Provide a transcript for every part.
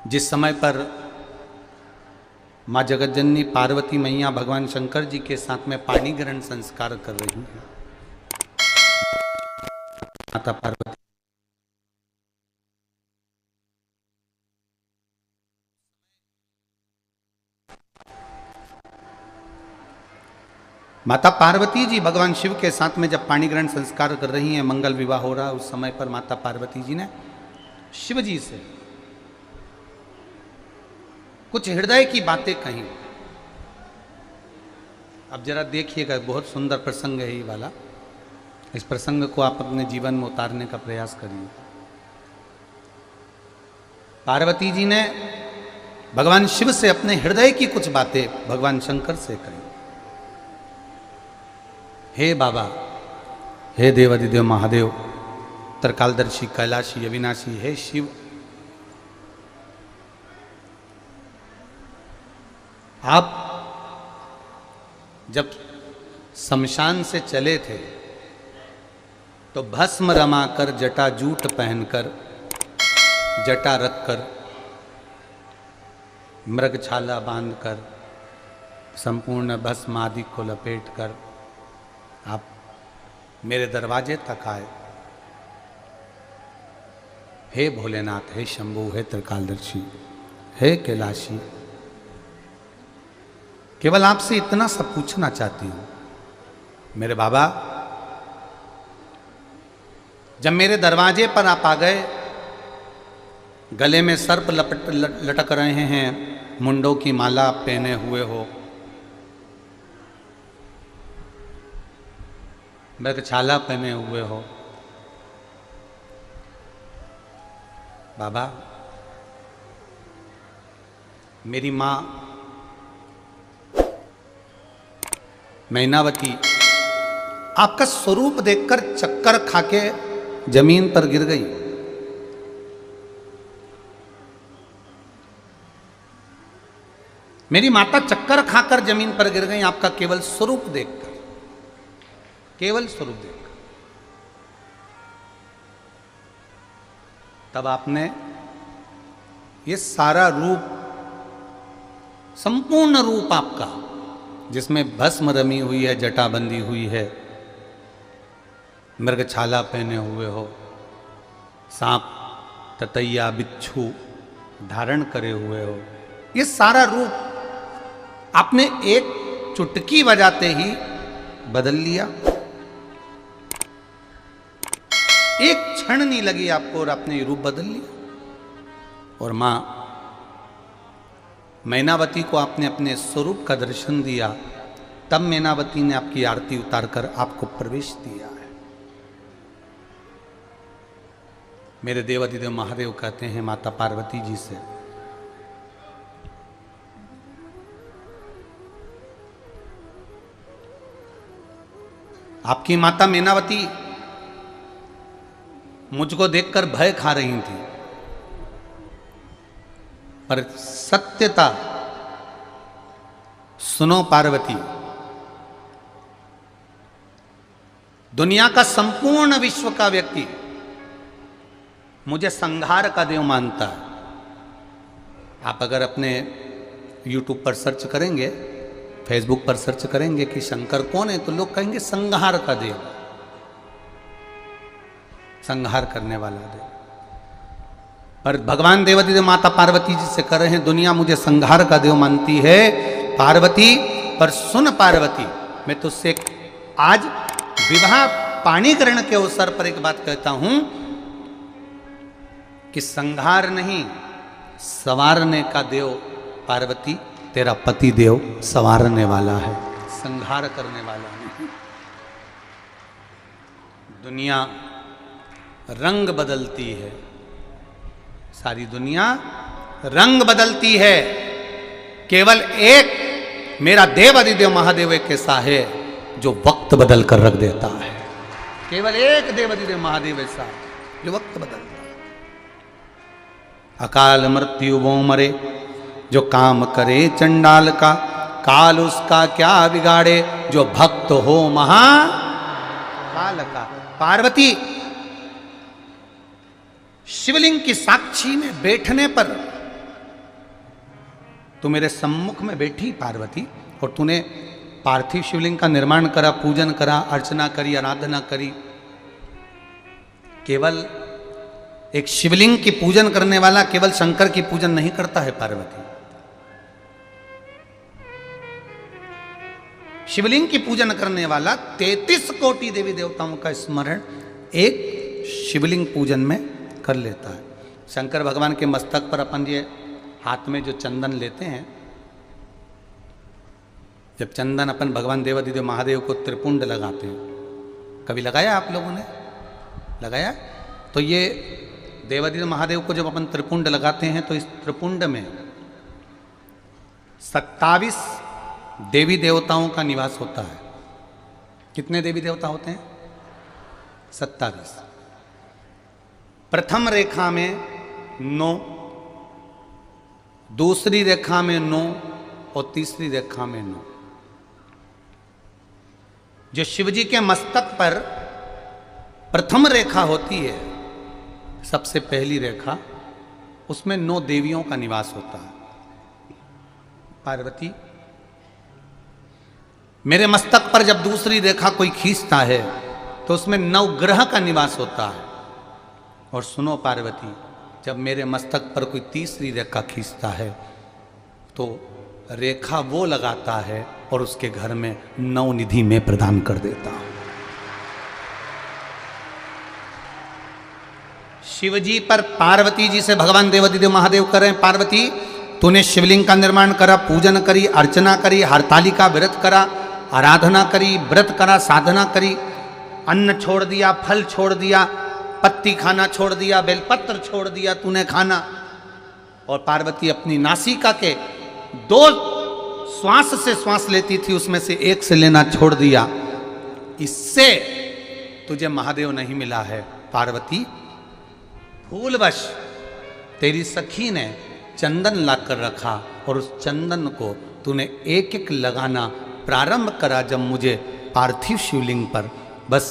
जिस समय पर माँ जगतजननी पार्वती मैया भगवान शंकर जी के साथ में पाणी ग्रहण संस्कार कर रही हैं, माता पार्वती माता पार्वती जी भगवान शिव के साथ में जब पाणी ग्रहण संस्कार कर रही हैं, मंगल विवाह हो रहा है, उस समय पर माता पार्वती जी ने शिव जी से कुछ हृदय की बातें कही। अब जरा देखिएगा, बहुत सुंदर प्रसंग है ये वाला। इस प्रसंग को आप अपने जीवन में उतारने का प्रयास करिए। पार्वती जी ने भगवान शिव से अपने हृदय की कुछ बातें भगवान शंकर से कही। हे बाबा, हे देवादिदेव महादेव, त्रिकालदर्शी, कैलाशी, अविनाशी, हे शिव, आप जब शमशान से चले थे तो भस्म रमाकर, जटा जूट पहनकर, जटा रखकर, मृगछाला बांधकर, संपूर्ण भस्म आदि को लपेटकर आप मेरे दरवाजे तक आए। हे भोलेनाथ, हे शंभु, हे त्रिकालदर्शी, हे कैलाशी, केवल आपसे इतना सा पूछना चाहती हूं। मेरे बाबा, जब मेरे दरवाजे पर आप आ गए, गले में सर्प लटक रहे हैं, मुंडों की माला पहने हुए हो, मृगछाला पहने हुए हो, बाबा, मेरी माँ मैनावती आपका स्वरूप देखकर चक्कर खाके जमीन पर गिर गई। मेरी माता चक्कर खाकर जमीन पर गिर गई आपका केवल स्वरूप देखकर, केवल स्वरूप देखकर। तब आपने ये सारा रूप, संपूर्ण रूप आपका, जिसमें भस्म रमी हुई है, जटा बंधी हुई है, मृगछाला पहने हुए हो, सांप, ततैया, बिच्छू धारण करे हुए हो, ये सारा रूप आपने एक चुटकी बजाते ही बदल लिया। एक क्षण नहीं लगी आपको और आपने ये रूप बदल लिया। और मां मैनावती को आपने अपने स्वरूप का दर्शन दिया, तब मैनावती ने आपकी आरती उतारकर आपको प्रवेश दिया है। मेरे देवादिदेव महादेव कहते हैं माता पार्वती जी से, आपकी माता मैनावती मुझको देखकर भय खा रही थी, पर सत्यता सुनो पार्वती, दुनिया का संपूर्ण विश्व का व्यक्ति मुझे संहार का देव मानता है। आप अगर अपने YouTube पर सर्च करेंगे, फेसबुक पर सर्च करेंगे कि शंकर कौन है, तो लोग कहेंगे संहार का देव, संहार करने वाला देव। पर भगवान देवादिदेव माता पार्वती जी से कर रहे हैं, दुनिया मुझे संहार का देव मानती है पार्वती, पर सुन पार्वती, मैं तुझसे आज विवाह पाणीकरण के अवसर पर एक बात कहता हूं कि संहार नहीं, संवारने का देव पार्वती, तेरा पति देव संवारने वाला है, संहार करने वाला नहीं। दुनिया रंग बदलती है, सारी दुनिया रंग बदलती है, केवल एक मेरा देवादिदेव महादेव एक ऐसा है जो वक्त बदल कर रख देता है। केवल एक देवादिदेव महादेव ऐसा जो वक्त बदलता है। अकाल मृत्यु वो मरे जो काम करे चंडाल का, काल उसका क्या बिगाड़े जो भक्त हो महाकाल का। पार्वती शिवलिंग की साक्षी में बैठने पर तू मेरे सम्मुख में बैठी पार्वती और तूने पार्थिव शिवलिंग का निर्माण करा, पूजन करा, अर्चना करी, आराधना करी। केवल एक शिवलिंग की पूजन करने वाला केवल शंकर की पूजन नहीं करता है पार्वती। शिवलिंग की पूजन करने वाला 33 कोटि देवी देवताओं का स्मरण एक शिवलिंग पूजन में कर लेता है। शंकर भगवान के मस्तक पर अपन ये हाथ में जो चंदन लेते हैं, जब चंदन अपन भगवान देवादिदेव महादेव को त्रिपुंड लगाते हैं, कभी लगाया आप लोगों ने? लगाया? तो ये देवादिदेव महादेव को जब अपन त्रिपुंड लगाते हैं तो इस त्रिपुंड में 27 देवी देवताओं का निवास होता है। कितने देवी देवता होते हैं? 27। प्रथम रेखा में 9, दूसरी रेखा में 9 और तीसरी रेखा में 9। जो शिवजी के मस्तक पर प्रथम रेखा होती है, सबसे पहली रेखा, उसमें 9 देवियों का निवास होता है। पार्वती, मेरे मस्तक पर जब दूसरी रेखा कोई खींचता है तो उसमें 9 ग्रह का निवास होता है। और सुनो पार्वती, जब मेरे मस्तक पर कोई तीसरी रेखा खींचता है तो रेखा वो लगाता है और उसके घर में 9 निधि में प्रदान कर देता हूं। शिवजी पर पार्वती जी से भगवान देवादिदेव महादेव कर रहे हैं, पार्वती तूने शिवलिंग का निर्माण करा, पूजन करी, अर्चना करी, हरतालिका व्रत करा, आराधना करी, व्रत करा, साधना करी, अन्न छोड़ दिया, फल छोड़ दिया, पत्ती खाना छोड़ दिया, बेलपत्र छोड़ दिया तूने खाना। और पार्वती अपनी नासिका के 2 श्वास से श्वास लेती थी, उसमें से एक से लेना छोड़ दिया। इससे तुझे महादेव नहीं मिला है पार्वती। फूलवश तेरी सखी ने चंदन लाकर रखा और उस चंदन को तूने एक एक लगाना प्रारंभ करा जब मुझे पार्थिव शिवलिंग पर। बस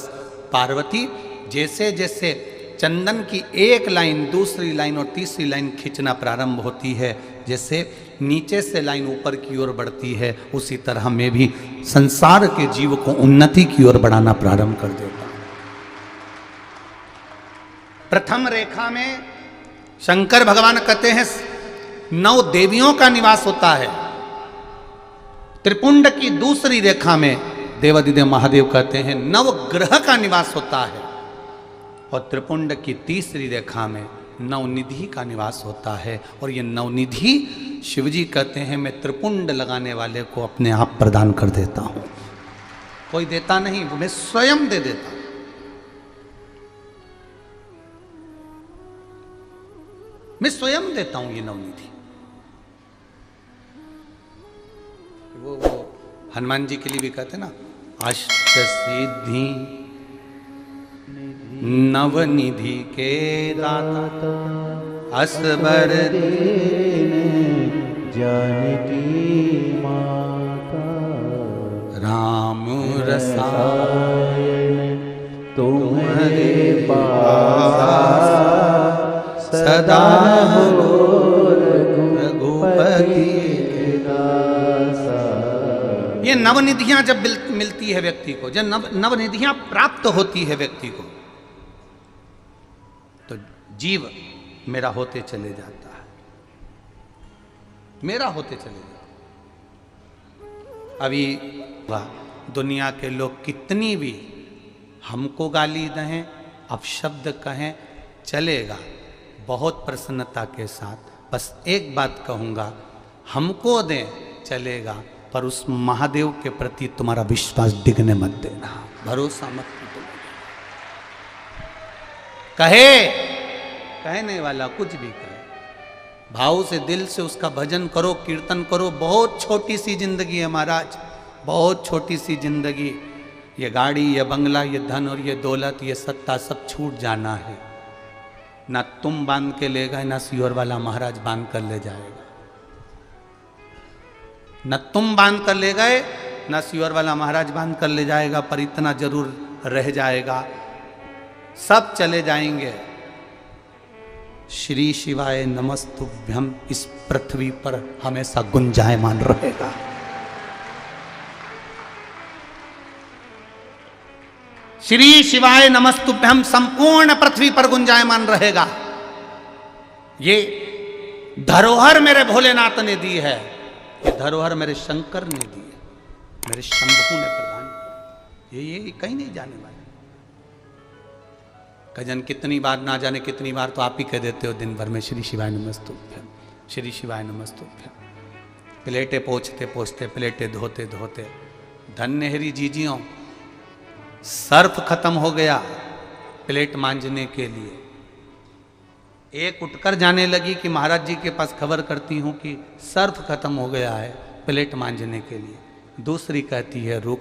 पार्वती, जैसे जैसे चंदन की एक लाइन, दूसरी लाइन और तीसरी लाइन खींचना प्रारंभ होती है, जैसे नीचे से लाइन ऊपर की ओर बढ़ती है, उसी तरह मैं भी संसार के जीव को उन्नति की ओर बढ़ाना प्रारंभ कर देता हूं। प्रथम रेखा में शंकर भगवान कहते हैं 9 देवियों का निवास होता है। त्रिपुंड की दूसरी रेखा में देवादिदेव महादेव कहते हैं 9 ग्रह का निवास होता है। और त्रिपुंड की तीसरी रेखा में 9 निधि का निवास होता है। और ये 9 निधि शिवजी कहते हैं मैं त्रिपुंड लगाने वाले को अपने आप प्रदान कर देता हूं। कोई देता नहीं, वो मैं स्वयं दे देता हूं। मैं स्वयं देता हूं ये 9 निधि। वो हनुमान जी के लिए भी कहते हैं ना, अष्ट सिद्धि नवनिधि के दाता, असबर जानकी माता, राम रसायन तुम्हारे पास सदा हो रघुपति। ये नवनिधियां जब मिलती है व्यक्ति को, जब नवनिधियां प्राप्त होती है व्यक्ति को, तो जीव मेरा होते चले जाता है, मेरा होते चले जाता है। अभी दुनिया के लोग कितनी भी हमको गाली दें, अपशब्द कहें, चलेगा, बहुत प्रसन्नता के साथ। बस एक बात कहूँगा, हमको दें चलेगा, पर उस महादेव के प्रति तुम्हारा विश्वास डिगने मत देना, भरोसा मत देना। कहने वाला कुछ भी कहे, भाव से दिल से उसका भजन करो, कीर्तन करो। बहुत छोटी सी जिंदगी है महाराज, बहुत छोटी सी जिंदगी। ये गाड़ी, ये बंगला, ये धन और ये दौलत, ये सत्ता सब छूट जाना है। ना तुम बांध के ले गए, ना सियोर वाला महाराज बांध कर ले जाएगा। न तुम बांध कर ले गए, न सियोर वाला महाराज बांध कर ले जाएगा, पर इतना जरूर रह जाएगा, सब चले जाएंगे। श्री शिवाय नमस्तुभ्यम इस पृथ्वी पर हमेशा गुंजायमान रहेगा। श्री शिवाय नमस्तुभ्यम संपूर्ण पृथ्वी पर गुंजायमान रहेगा। ये धरोहर मेरे भोलेनाथ ने दी है, ये धरोहर मेरे शंकर ने दी है, मेरे शंभू ने प्रदान किया। ये कहीं नहीं जाने वाले। कजन कितनी बार, ना जाने कितनी बार तो आप ही कह देते हो दिन भर में श्री शिवाय नमस्तुभ्यम, श्री शिवाय नमस्तुभ्यम। प्लेटें पोंछते पोंछते, प्लेटें धोते धोते, धन्य हरी जीजियों, सर्फ खत्म हो गया प्लेट मांजने के लिए। एक उठकर जाने लगी कि महाराज जी के पास खबर करती हूँ कि सर्फ खत्म हो गया है प्लेट मांजने के लिए। दूसरी कहती है रुक,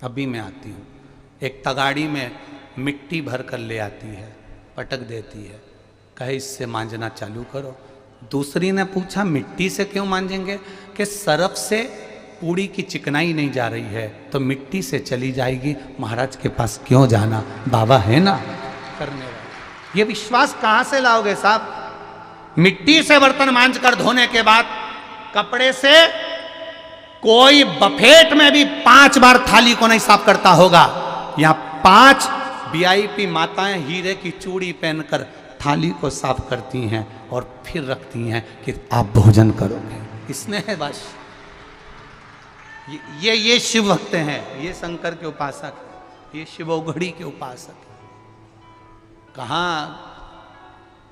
अभी मैं आती हूँ। एक तगाड़ी में मिट्टी भर कर ले आती है, पटक देती है, कहे इससे मांजना चालू करो। दूसरी ने पूछा मिट्टी से क्यों मांजेंगे? कि सर्फ से पूड़ी की चिकनाई नहीं जा रही है तो मिट्टी से चली जाएगी, महाराज के पास क्यों जाना, बाबा है ना करने वाले। ये विश्वास कहाँ से लाओगे साहब? मिट्टी से बर्तन मांज कर धोने के बाद कपड़े से कोई बफेट में भी 5 बार थाली को नहीं साफ करता होगा। यहाँ 5 VIP माताएं हीरे की चूड़ी पहनकर थाली को साफ करती हैं और फिर रखती हैं कि आप भोजन करोगे। इसने है बस। ये शिव भक्त हैं, ये शंकर के उपासक, ये शिवोघड़ी के उपासक। कहाँ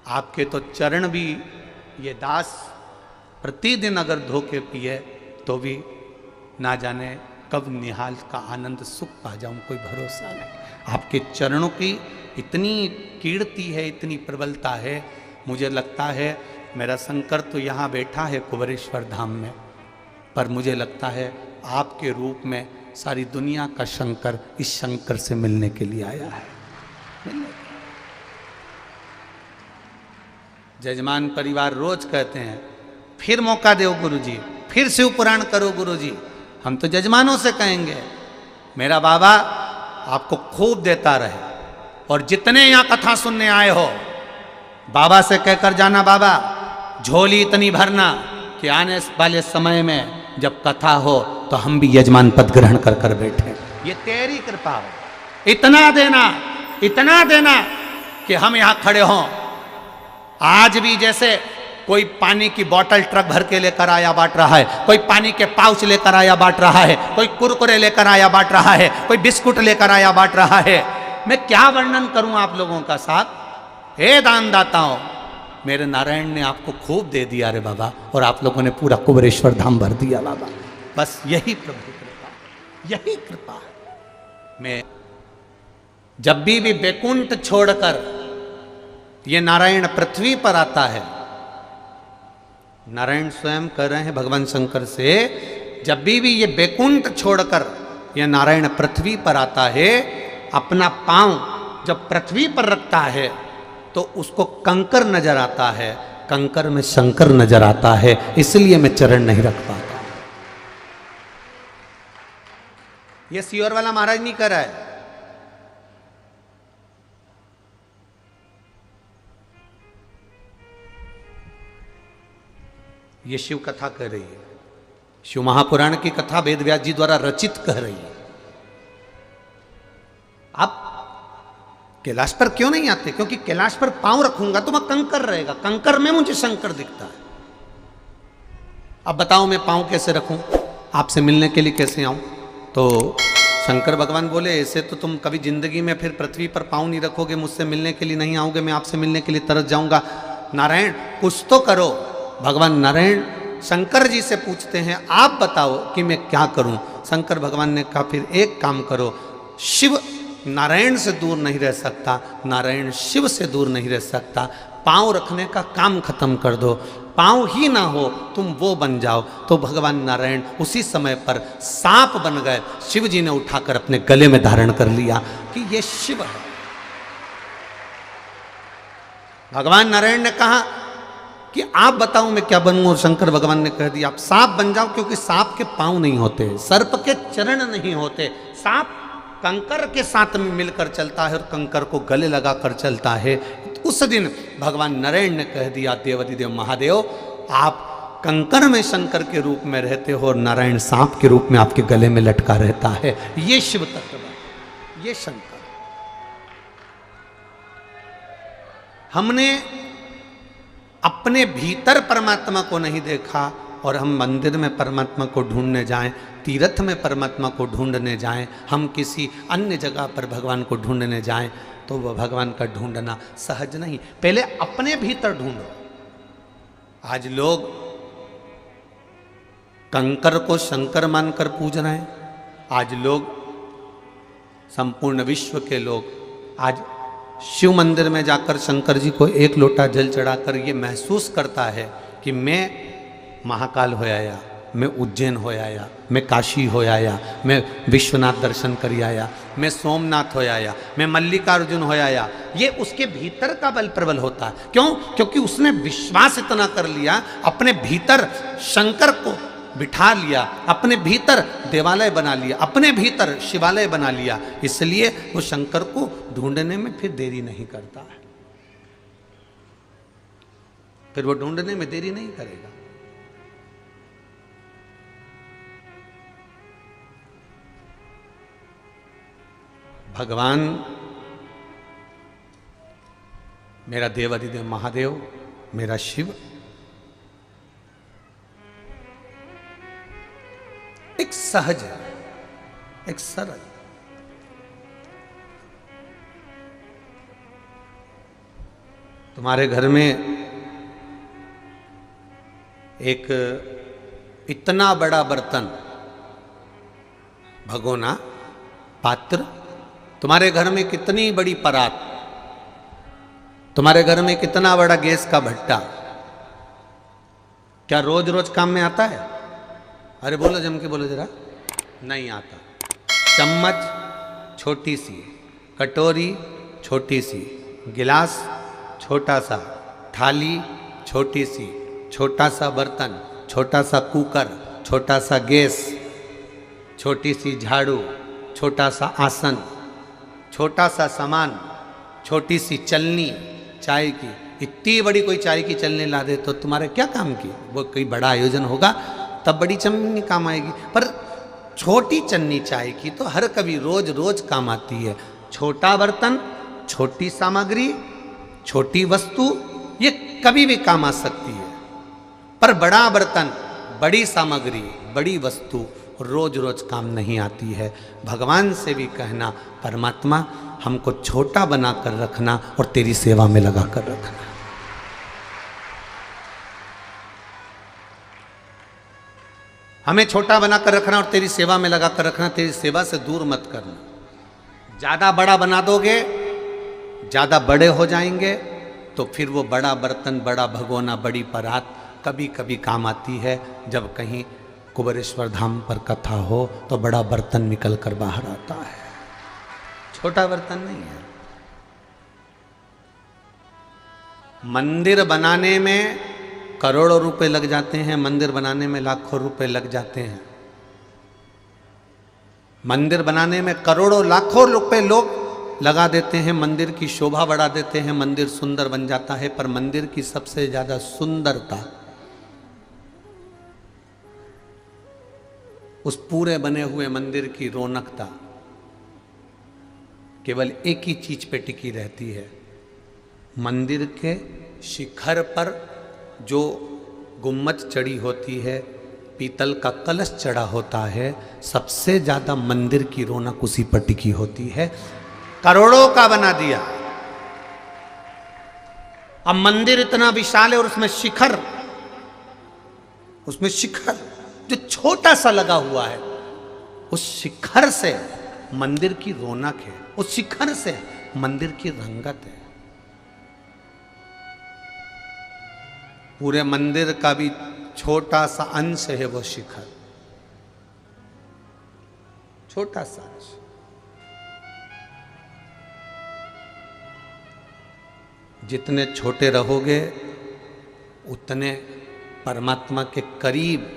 आपके तो चरण भी ये दास प्रतिदिन अगर धो के पिए तो भी ना जाने कब निहाल का आनंद सुख पा जाऊं, कोई भरोसा नहीं। आपके चरणों की इतनी कीर्ति है, इतनी प्रबलता है। मुझे लगता है मेरा शंकर तो यहाँ बैठा है कुबेरेश्वर धाम में, पर मुझे लगता है आपके रूप में सारी दुनिया का शंकर इस शंकर से मिलने के लिए आया है। जजमान परिवार रोज कहते हैं फिर मौका दो गुरुजी, फिर शिव पुराण करो गुरुजी। हम तो जजमानों से कहेंगे मेरा बाबा आपको खूब देता रहे, और जितने यहाँ कथा सुनने आए हो बाबा से कहकर जाना, बाबा झोली इतनी भरना कि आने वाले समय में जब कथा हो तो हम भी यजमान पद ग्रहण कर कर बैठे। ये तेरी कृपा हो। इतना देना कि हम यहाँ खड़े हों। आज भी जैसे कोई पानी की बोतल ट्रक भर के लेकर आया बांट रहा है, कोई पानी के पाउच लेकर आया बांट रहा है, कोई कुरकुरे लेकर आया बांट रहा है, कोई बिस्कुट लेकर आया बांट रहा है। मैं क्या वर्णन करूं आप लोगों का साथ। हे दान दाताओं, मेरे नारायण ने आपको खूब दे दिया रे बाबा, और आप लोगों ने पूरा कुबेरेश्वर धाम भर दिया बाबा। बस यही प्रभु कृपा, यही कृपा है। मैं जब भी बैकुंठ छोड़कर ये नारायण पृथ्वी पर आता है, नारायण स्वयं कह रहे हैं भगवान शंकर से, जब भी ये बैकुंठ छोड़कर ये नारायण पृथ्वी पर आता है, अपना पांव जब पृथ्वी पर रखता है तो उसको कंकर नजर आता है, कंकर में शंकर नजर आता है, इसलिए मैं चरण नहीं रख पाता। ये सियोर वाला महाराज नहीं कर रहा है। ये शिव कथा कह रही है, शिव महापुराण की कथा वेद व्यास जी द्वारा रचित कह रही है। आप कैलाश पर क्यों नहीं आते? क्योंकि कैलाश पर पांव रखूंगा तो वह कंकर रहेगा, कंकर में मुझे शंकर दिखता है। अब बताओ मैं पांव कैसे रखूं, आपसे मिलने के लिए कैसे आऊं? तो शंकर भगवान बोले ऐसे तो तुम कभी जिंदगी में फिर पृथ्वी पर पांव नहीं रखोगे, मुझसे मिलने के लिए नहीं आओगे, मैं आपसे मिलने के लिए तरस जाऊंगा। नारायण कुछ तो करो। भगवान नारायण शंकर जी से पूछते हैं आप बताओ कि मैं क्या करूं? शंकर भगवान ने कहा फिर एक काम करो, शिव नारायण से दूर नहीं रह सकता, नारायण शिव से दूर नहीं रह सकता, पांव रखने का काम खत्म कर दो, पांव ही ना हो तुम वो बन जाओ। तो भगवान नारायण उसी समय पर सांप बन गए। शिव जी ने उठाकर अपने गले में धारण कर लिया कि ये शिव है। भगवान नारायण ने कहा कि आप बताओ मैं क्या बनूं? शंकर भगवान ने कह दिया आप सांप बन जाओ, क्योंकि सांप के पांव नहीं होते, सर्प के चरण नहीं होते, सांप कंकर के साथ में मिलकर चलता है और कंकर को गले लगाकर चलता है। उस दिन भगवान नारायण ने कह दिया, देवाधिदेव महादेव आप कंकर में शंकर के रूप में रहते हो और नारायण सांप के रूप में आपके गले में लटका रहता है। ये शिव तत्व है, ये शंकर। हमने अपने भीतर परमात्मा को नहीं देखा और हम मंदिर में परमात्मा को ढूंढने जाएं, तीर्थ में परमात्मा को ढूंढने जाएं, हम किसी अन्य जगह पर भगवान को ढूंढने जाएं, तो वह भगवान का ढूंढना सहज नहीं। पहले अपने भीतर ढूंढो। आज लोग कंकर को शंकर मानकर पूज रहे हैं। आज लोग, संपूर्ण विश्व के लोग आज शिव मंदिर में जाकर शंकर जी को एक लोटा जल चढ़ाकर ये महसूस करता है कि मैं महाकाल हो आया, मैं उज्जैन हो आया, मैं काशी हो आया, मैं विश्वनाथ दर्शन कर आया, मैं सोमनाथ हो आया, मैं मल्लिकार्जुन हो आया। ये उसके भीतर का बल प्रबल होता है। क्यों? क्योंकि उसने विश्वास इतना कर लिया, अपने भीतर शंकर को बिठा लिया, अपने भीतर देवालय बना लिया, अपने भीतर शिवालय बना लिया। इसलिए वो शंकर को ढूंढने में फिर देरी नहीं करता है, फिर वो ढूंढने में देरी नहीं करेगा। भगवान मेरा देवाधिदेव महादेव, मेरा शिव एक सहज है, एक सरल। तुम्हारे घर में एक इतना बड़ा बर्तन, भगोना, पात्र, तुम्हारे घर में कितनी बड़ी परात, तुम्हारे घर में कितना बड़ा गैस का भट्टा, क्या रोज रोज काम में आता है? अरे बोलो, जम के बोलो जरा। नहीं आता। चम्मच छोटी सी, कटोरी छोटी सी, गिलास छोटा सा, थाली छोटी सी, छोटा सा बर्तन, छोटा सा कुकर, छोटा सा गैस, छोटी सी झाड़ू, छोटा सा आसन, छोटा सा सामान, छोटी सी चलनी चाय की। इतनी बड़ी कोई चाय की चलनी ला दे तो तुम्हारे क्या काम की? वो कोई बड़ा आयोजन होगा तब बड़ी चलनी काम आएगी, पर छोटी चन्नी चाय की तो हर कभी रोज रोज काम आती है। छोटा बर्तन, छोटी सामग्री, छोटी वस्तु, ये कभी भी काम आ सकती है, पर बड़ा बर्तन, बड़ी सामग्री, बड़ी वस्तु रोज रोज काम नहीं आती है। भगवान से भी कहना, परमात्मा हमको छोटा बनाकर रखना और तेरी सेवा में लगा कर रखना। हमें छोटा बनाकर रखना और तेरी सेवा में लगा कर रखना, तेरी सेवा से दूर मत करना। ज़्यादा बड़ा बना दोगे, ज़्यादा बड़े हो जाएंगे, तो फिर वो बड़ा बर्तन, बड़ा भगोना, बड़ी परात कभी कभी काम आती है। जब कहीं कुबेरेश्वर धाम पर कथा हो तो बड़ा बर्तन निकल कर बाहर आता है, छोटा बर्तन नहीं है। मंदिर बनाने में करोड़ों रुपए लग जाते हैं, मंदिर बनाने में लाखों रुपए लग जाते हैं। मंदिर बनाने में करोड़ों लाखों रुपए लोग लगा देते हैं, मंदिर की शोभा बढ़ा देते हैं, मंदिर सुंदर बन जाता है। पर मंदिर की सबसे ज्यादा सुंदरता उस पूरे बने हुए मंदिर की रौनकता केवल एक ही चीज पे टिकी रहती है। मंदिर के शिखर पर जो गुम्मत चढ़ी होती है, पीतल का कलश चढ़ा होता है, सबसे ज्यादा मंदिर की रौनक उसी पर टिकी होती है। करोड़ों का बना दिया, अब मंदिर इतना विशाल है और उसमें शिखर जो छोटा सा लगा हुआ है, उस शिखर से मंदिर की रौनक है, उस शिखर से मंदिर की रंगत है। पूरे मंदिर का भी छोटा सा अंश है वो शिखर, छोटा सा अंश। जितने छोटे रहोगे उतने परमात्मा के करीब,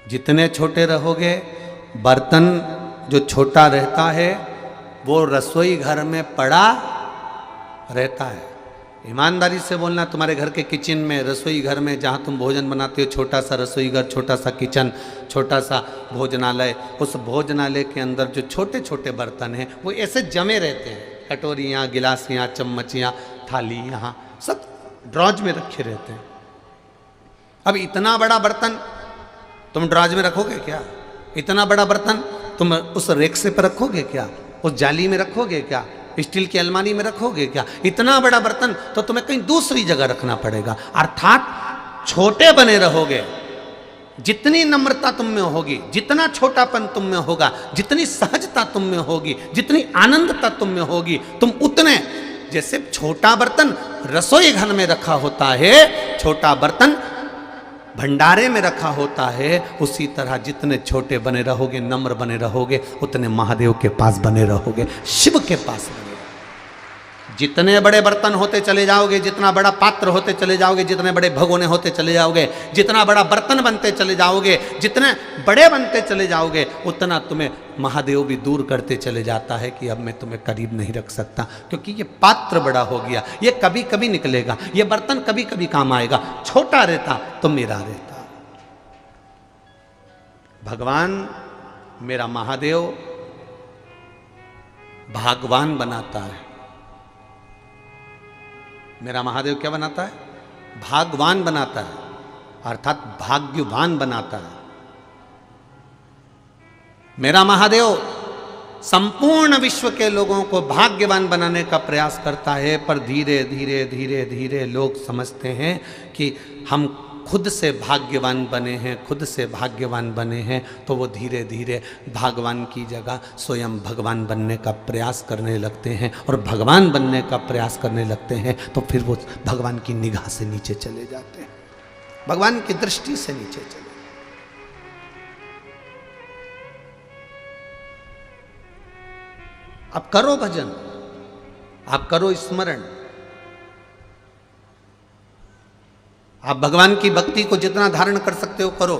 जितने छोटे रहोगे, बर्तन जो छोटा रहता है वो रसोई घर में पड़ा रहता है। ईमानदारी से बोलना, तुम्हारे घर के किचन में, रसोई घर में जहाँ तुम भोजन बनाते हो, छोटा सा रसोई घर, छोटा सा किचन, छोटा सा भोजनालय, उस भोजनालय के अंदर जो छोटे छोटे बर्तन हैं वो ऐसे जमे रहते हैं, कटोरियाँ, गिलासियाँ, चम्मचियाँ, थाली, यहाँ सब ड्रॉज में रखे रहते हैं। अब इतना बड़ा बर्तन तुम ड्रॉज में रखोगे क्या? इतना बड़ा बर्तन तुम उस रेक से पर रखोगे क्या? उस जाली में रखोगे क्या? स्टील की अलमारी में रखोगे क्या? इतना बड़ा बर्तन तो तुम्हें कहीं दूसरी जगह रखना पड़ेगा। अर्थात छोटे बने रहोगे, जितनी नम्रता तुम में होगी, जितना छोटापन तुम में होगा, जितनी सहजता तुम में होगी, जितनी आनंदता तुम में होगी, तुम उतने, जैसे छोटा बर्तन रसोई घर में रखा होता है, छोटा बर्तन भंडारे में रखा होता है, उसी तरह जितने छोटे बने रहोगे, नम्र बने रहोगे, उतने महादेव के पास बने रहोगे, शिव के पास बने रहोगे। जितने बड़े बर्तन होते चले जाओगे, जितना बड़ा पात्र होते चले जाओगे, जितने बड़े भगोने होते चले जाओगे, जितना बड़ा बर्तन बनते चले जाओगे, जितने बड़े बनते चले जाओगे, उतना तुम्हें महादेव भी दूर करते चले जाता है कि अब मैं तुम्हें करीब नहीं रख सकता, क्योंकि ये पात्र बड़ा हो गया, ये कभी कभी निकलेगा, ये बर्तन कभी कभी काम आएगा। छोटा रहता तो मेरा रहता। भगवान मेरा महादेव भागवान बनाता है। मेरा महादेव क्या बनाता है? भागवान बनाता है, अर्थात भाग्यवान बनाता है। मेरा महादेव संपूर्ण विश्व के लोगों को भाग्यवान बनाने का प्रयास करता है, पर धीरे धीरे धीरे धीरे लोग समझते हैं कि हम खुद से भाग्यवान बने हैं, खुद से भाग्यवान बने हैं, तो वो धीरे धीरे भगवान की जगह स्वयं भगवान बनने का प्रयास करने लगते हैं, और भगवान बनने का प्रयास करने लगते हैं तो फिर वो भगवान की निगाह से नीचे चले जाते हैं, भगवान की दृष्टि से नीचे चले। आप करो भजन, आप करो स्मरण, आप भगवान की भक्ति को जितना धारण कर सकते हो करो।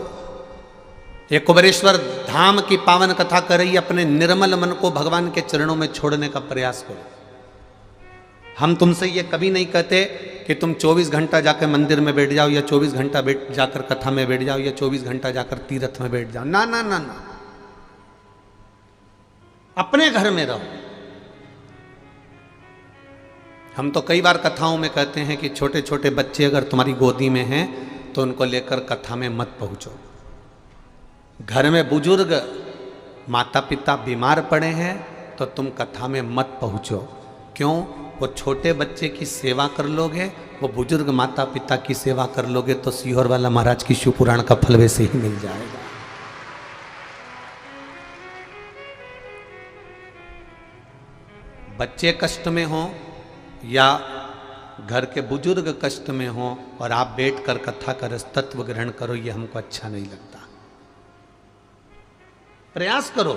ये कुबेरेश्वर धाम की पावन कथा कर रही, अपने निर्मल मन को भगवान के चरणों में छोड़ने का प्रयास करो। हम तुमसे ये कभी नहीं कहते कि तुम 24 घंटा जाकर मंदिर में बैठ जाओ, या 24 घंटा जाकर कथा में बैठ जाओ, या 24 घंटा जाकर तीर्थ में बैठ जाओ। ना ना ना ना, अपने घर में रहो। हम तो कई बार कथाओं में कहते हैं कि छोटे छोटे बच्चे अगर तुम्हारी गोदी में हैं तो उनको लेकर कथा में मत पहुंचो। घर में बुजुर्ग माता पिता बीमार पड़े हैं तो तुम कथा में मत पहुंचो। क्यों? वो छोटे बच्चे की सेवा कर लोगे, वो बुजुर्ग माता पिता की सेवा कर लोगे तो सीहोर वाला महाराज की शिव पुराण का फल वैसे ही मिल जाएगा। बच्चे कष्ट में हो या घर के बुजुर्ग कष्ट में हो और आप बैठकर कथा का रस तत्व ग्रहण करो, ये हमको अच्छा नहीं लगता। प्रयास करो।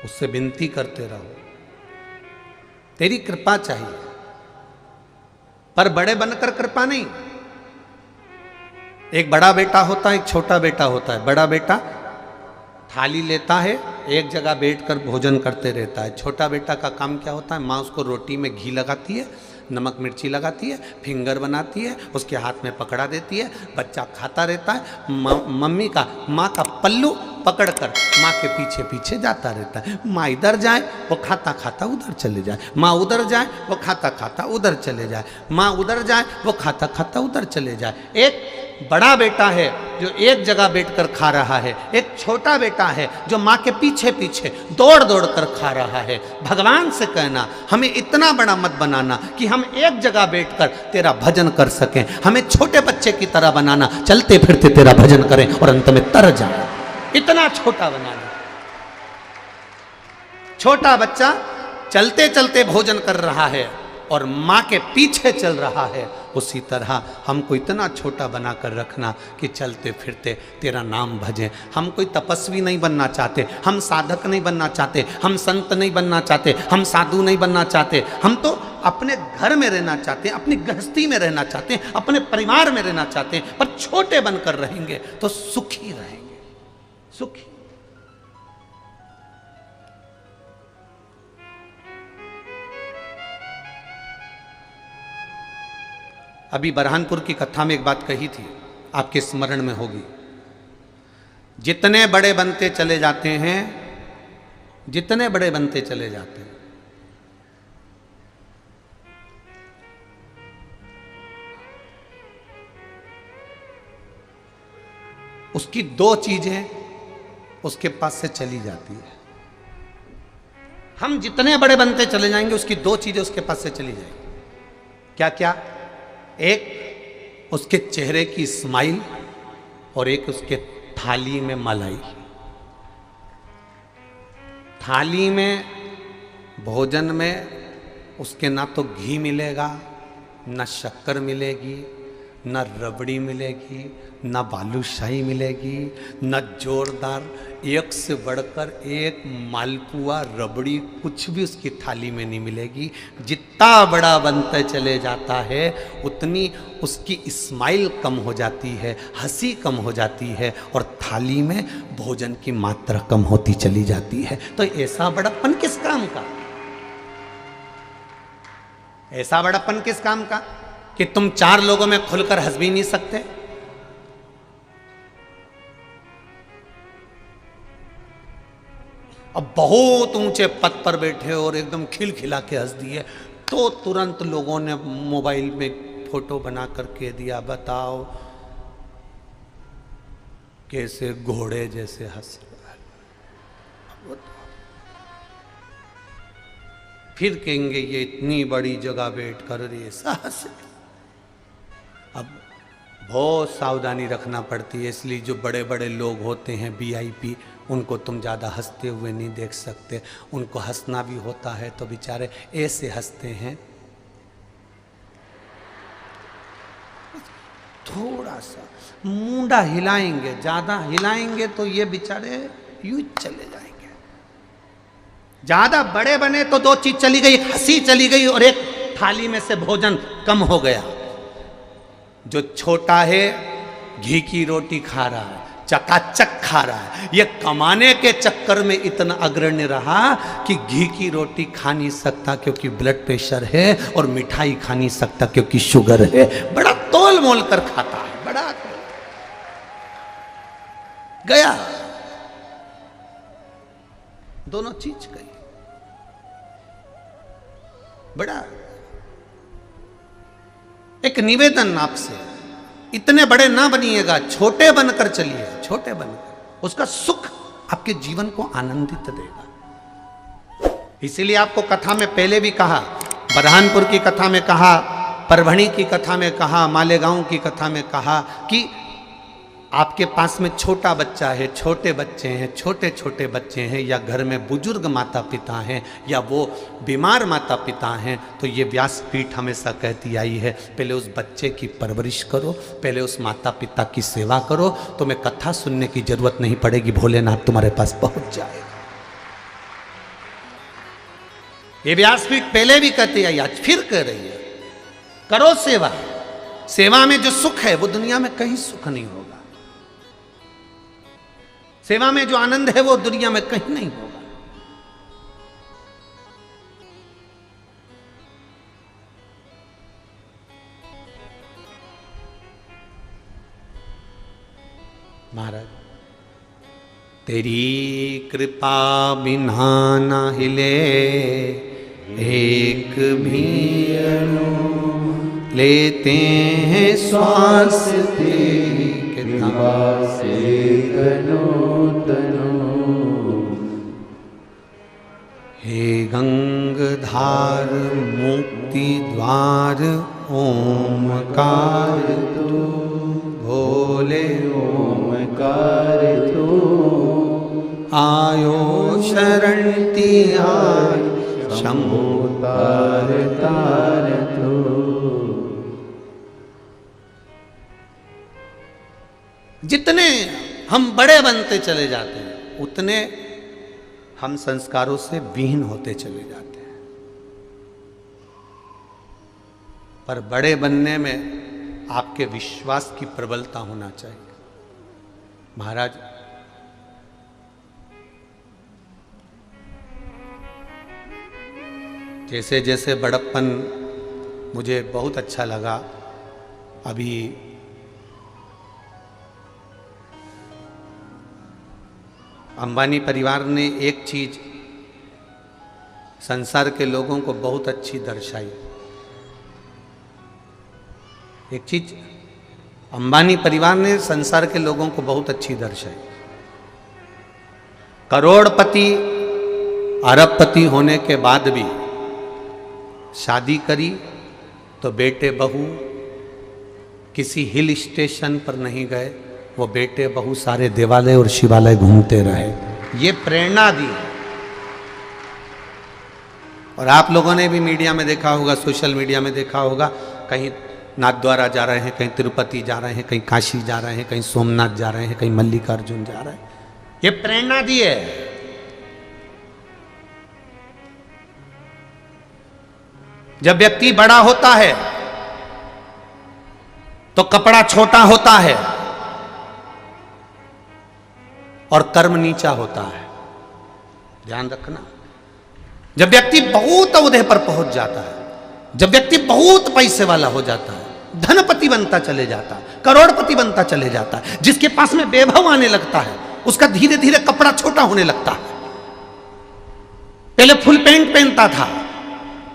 उससे विनती करते रहो, तेरी कृपा चाहिए, पर बड़े बनकर कृपा नहीं। एक बड़ा बेटा होता है, एक छोटा बेटा होता है। बड़ा बेटा थाली लेता है, एक जगह बैठकर भोजन करते रहता है। छोटा बेटा का काम क्या होता है? माँ उसको रोटी में घी लगाती है, नमक मिर्ची लगाती है, फिंगर बनाती है, उसके हाथ में पकड़ा देती है, बच्चा खाता रहता है। माँ का पल्लू पकड़कर माँ के पीछे पीछे जाता रहता है। माँ इधर जाए वो खाता खाता उधर चले जाए, माँ उधर जाए वो खाता खाता उधर चले जाए, माँ उधर जाए वो खाता खाता उधर चले जाए। एक बड़ा बेटा है जो एक जगह बैठकर खा रहा है, एक छोटा बेटा है जो माँ के पीछे पीछे दौड़ दौड़ कर खा रहा है। भगवान से कहना हमें इतना बड़ा मत बनाना कि हम एक जगह बैठकर तेरा भजन कर सकें, हमें छोटे बच्चे की तरह बनाना, चलते फिरते तेरा भजन करें और अंत में तर जाए। इतना छोटा बनाना। छोटा बच्चा चलते चलते भोजन कर रहा है और माँ के पीछे चल रहा है, उसी तरह हमको इतना छोटा बनाकर रखना कि चलते फिरते तेरा नाम भजें। हम कोई तपस्वी नहीं बनना चाहते, हम साधक नहीं बनना चाहते, हम संत नहीं बनना चाहते, हम साधु नहीं बनना चाहते। हम तो अपने घर में रहना चाहते हैं, अपनी गृहस्थी में रहना चाहते हैं, अपने परिवार में रहना चाहते हैं, पर छोटे बनकर रहेंगे तो सुखी रहेंगे, सुखी। अभी बरहानपुर की कथा में एक बात कही थी, आपके स्मरण में होगी। जितने बड़े बनते चले जाते हैं, जितने बड़े बनते चले जाते हैं, उसकी दो चीजें उसके पास से चली जाती है। हम जितने बड़े बनते चले जाएंगे, उसकी दो चीजें उसके पास से चली जाएंगी। क्या क्या? एक उसके चेहरे की स्माइल और एक उसके थाली में मलाई। थाली में भोजन में उसके ना तो घी मिलेगा, ना शक्कर मिलेगी, न रबड़ी मिलेगी, न बालूशाही मिलेगी, न जोरदार एक से बढ़कर एक मालपुआ रबड़ी कुछ भी उसकी थाली में नहीं मिलेगी। जितना बड़ा बनता चले जाता है उतनी उसकी स्माइल कम हो जाती है, हंसी कम हो जाती है और थाली में भोजन की मात्रा कम होती चली जाती है। तो ऐसा बड़प्पन किस काम का? ऐसा बड़प्पन किस काम का कि तुम चार लोगों में खुलकर हंस भी नहीं सकते? अब बहुत ऊंचे पद पर बैठे और एकदम खिलखिला के हंस दिए तो तुरंत लोगों ने मोबाइल में फोटो बना करके दिया, बताओ कैसे घोड़े जैसे हंस रहा है। फिर कहेंगे ये इतनी बड़ी जगह बैठ कर ऐसा हंसे। अब बहुत सावधानी रखना पड़ती है, इसलिए जो बड़े बड़े लोग होते हैं VIP, उनको तुम ज़्यादा हंसते हुए नहीं देख सकते। उनको हंसना भी होता है तो बेचारे ऐसे हंसते हैं, थोड़ा सा मुंडा हिलाएंगे, ज़्यादा हिलाएंगे तो ये बेचारे यूं चले जाएंगे। ज़्यादा बड़े बने तो दो चीज़ चली गई, एक हंसी चली गई और एक थाली में से भोजन कम हो गया। जो छोटा है घी की रोटी खा रहा है, चकाचक खा रहा है, ये कमाने के चक्कर में इतना अग्रणी रहा कि घी की रोटी खा नहीं सकता क्योंकि ब्लड प्रेशर है और मिठाई खा नहीं सकता क्योंकि शुगर है। बड़ा तोल मोल कर खाता है, बड़ा गया, दोनों चीज गई। बड़ा एक निवेदन आपसे, इतने बड़े ना बनिएगा, छोटे बनकर चलिए, छोटे बनकर उसका सुख आपके जीवन को आनंदित देगा। इसीलिए आपको कथा में पहले भी कहा, बरहानपुर की कथा में कहा, परभणी की कथा में कहा, मालेगांव की कथा में कहा कि आपके पास में छोटा बच्चा है, छोटे बच्चे हैं, छोटे छोटे बच्चे हैं, या घर में बुजुर्ग माता पिता हैं, या वो बीमार माता पिता हैं, तो ये व्यासपीठ हमेशा कहती आई है पहले उस बच्चे की परवरिश करो, पहले उस माता पिता की सेवा करो, तुम्हें कथा सुनने की जरूरत नहीं पड़ेगी, भोलेनाथ तुम्हारे पास पहुंच जाएगा। ये व्यासपीठ पहले भी कहती आई, आज फिर कह रही है, करो सेवा। सेवा में जो सुख है वो दुनिया में कहीं सुख नहीं होगा। सेवा में जो आनंद है वो दुनिया में कहीं नहीं होगा। महाराज, तेरी कृपा बिना ना हिले एक भी अणु, लेते हैं श्वास तेरी कृपा से हे गंगधार मुक्ति द्वार ओमकार तू, भोले ओमकार तू, आयो शरण तिहार शंभु तार तार तू। जितने हम बड़े बनते चले जाते हैं उतने हम संस्कारों से विहीन होते चले जाते हैं। पर बड़े बनने में आपके विश्वास की प्रबलता होना चाहिए। महाराज, जैसे जैसे बड़प्पन मुझे बहुत अच्छा लगा। अभी अंबानी परिवार ने एक चीज संसार के लोगों को बहुत अच्छी दर्शाई। एक चीज अंबानी परिवार ने संसार के लोगों को बहुत अच्छी दर्शाई। करोड़पति अरबपति होने के बाद भी शादी करी तो बेटे बहू किसी हिल स्टेशन पर नहीं गए, वो बेटे बहू सारे देवालय और शिवालय घूमते रहे। ये प्रेरणा दी। और आप लोगों ने भी मीडिया में देखा होगा, सोशल मीडिया में देखा होगा, कहीं नाथद्वारा जा रहे हैं, कहीं तिरुपति जा रहे हैं, कहीं काशी जा रहे हैं, कहीं सोमनाथ जा रहे हैं, कहीं मल्लिकार्जुन जा रहे हैं। ये प्रेरणा दी है। जब व्यक्ति बड़ा होता है तो कपड़ा छोटा होता है और कर्म नीचा होता है। ध्यान रखना। जब व्यक्ति बहुत ओहदे पर पहुंच जाता है, जब व्यक्ति बहुत पैसे वाला हो जाता है, धनपति बनता चले जाता है, करोड़पति बनता चले जाता है, जिसके पास में वैभव आने लगता है, उसका धीरे धीरे कपड़ा छोटा होने लगता है। पहले फुल पैंट पहनता था,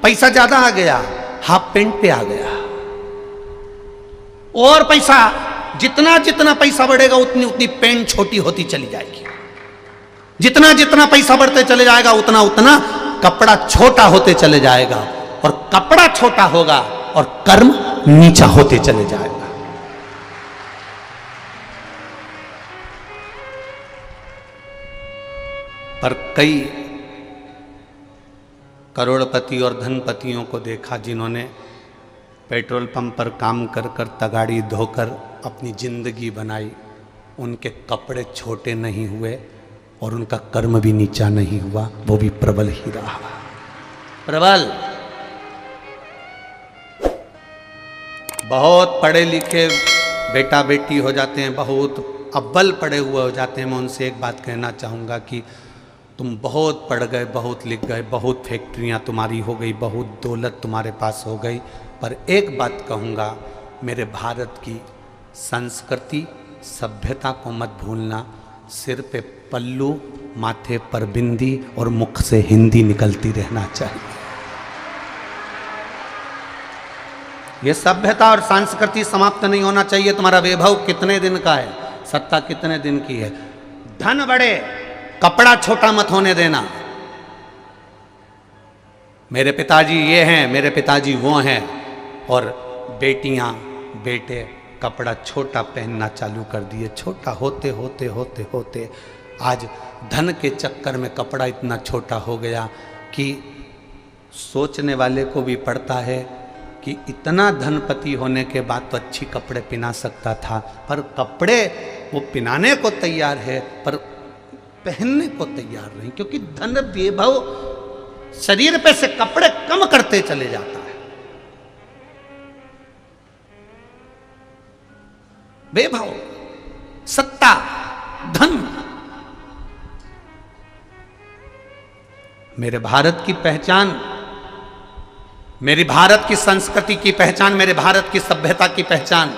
पैसा ज्यादा आ गया, हाफ पैंट पे आ गया। और पैसा, जितना जितना पैसा बढ़ेगा उतनी उतनी पैंट छोटी होती चली जाएगी। जितना जितना पैसा बढ़ते चले जाएगा उतना उतना कपड़ा छोटा होते चले जाएगा। और कपड़ा छोटा होगा और कर्म नीचा होते चले जाएगा। पर कई करोड़पति और धनपतियों को देखा जिन्होंने पेट्रोल पंप पर काम कर कर तगाड़ी धोकर अपनी जिंदगी बनाई। उनके कपड़े छोटे नहीं हुए और उनका कर्म भी नीचा नहीं हुआ, वो भी प्रबल ही रहा। प्रबल। बहुत पढ़े लिखे बेटा बेटी हो जाते हैं, बहुत अव्वल पढ़े हुए हो जाते हैं। मैं उनसे एक बात कहना चाहूँगा कि तुम बहुत पढ़ गए, बहुत लिख गए, बहुत फैक्ट्रियाँ तुम्हारी हो गई, बहुत दौलत तुम्हारे पास हो गई, पर एक बात कहूँगा, मेरे भारत की संस्कृति सभ्यता को मत भूलना। सिर पे पल्लू, माथे पर बिंदी और मुख से हिंदी निकलती रहना चाहिए। ये सभ्यता और संस्कृति समाप्त नहीं होना चाहिए। तुम्हारा वैभव कितने दिन का है, सत्ता कितने दिन की है, धन बढ़े, कपड़ा छोटा मत होने देना। मेरे पिताजी ये हैं, मेरे पिताजी वो हैं, और बेटियां बेटे कपड़ा छोटा पहनना चालू कर दिए। छोटा होते होते होते होते आज धन के चक्कर में कपड़ा इतना छोटा हो गया कि सोचने वाले को भी पड़ता है कि इतना धनपति होने के बाद तो अच्छी कपड़े पहना सकता था, पर कपड़े वो पहनाने को तैयार है पर पहनने को तैयार नहीं, क्योंकि धन वैभव शरीर पे से कपड़े कम करते चले जाता है। वैभव, सत्ता, धन। मेरे भारत की पहचान, मेरी भारत की संस्कृति की पहचान, मेरे भारत की सभ्यता की पहचान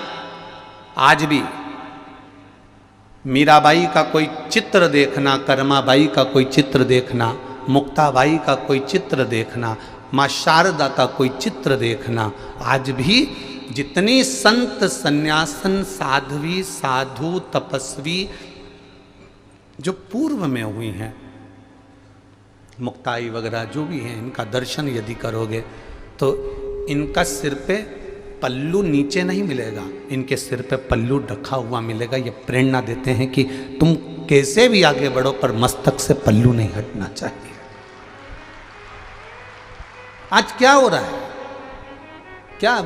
आज भी मीराबाई का कोई चित्र देखना, कर्माबाई का कोई चित्र देखना, मुक्ताबाई का कोई चित्र देखना, माँ शारदा का कोई चित्र देखना, आज भी जितनी संत सन्यासन साध्वी साधु तपस्वी जो पूर्व में हुई हैं, मुक्ताई वगैरह जो भी हैं, इनका दर्शन यदि करोगे तो इनका सिर पे पल्लू नीचे नहीं मिलेगा, इनके सिर पे पल्लू ढका हुआ मिलेगा। ये प्रेरणा देते हैं कि तुम कैसे भी आगे बढ़ो पर मस्तक से पल्लू नहीं हटना चाहिए। आज क्या हो रहा है, क्या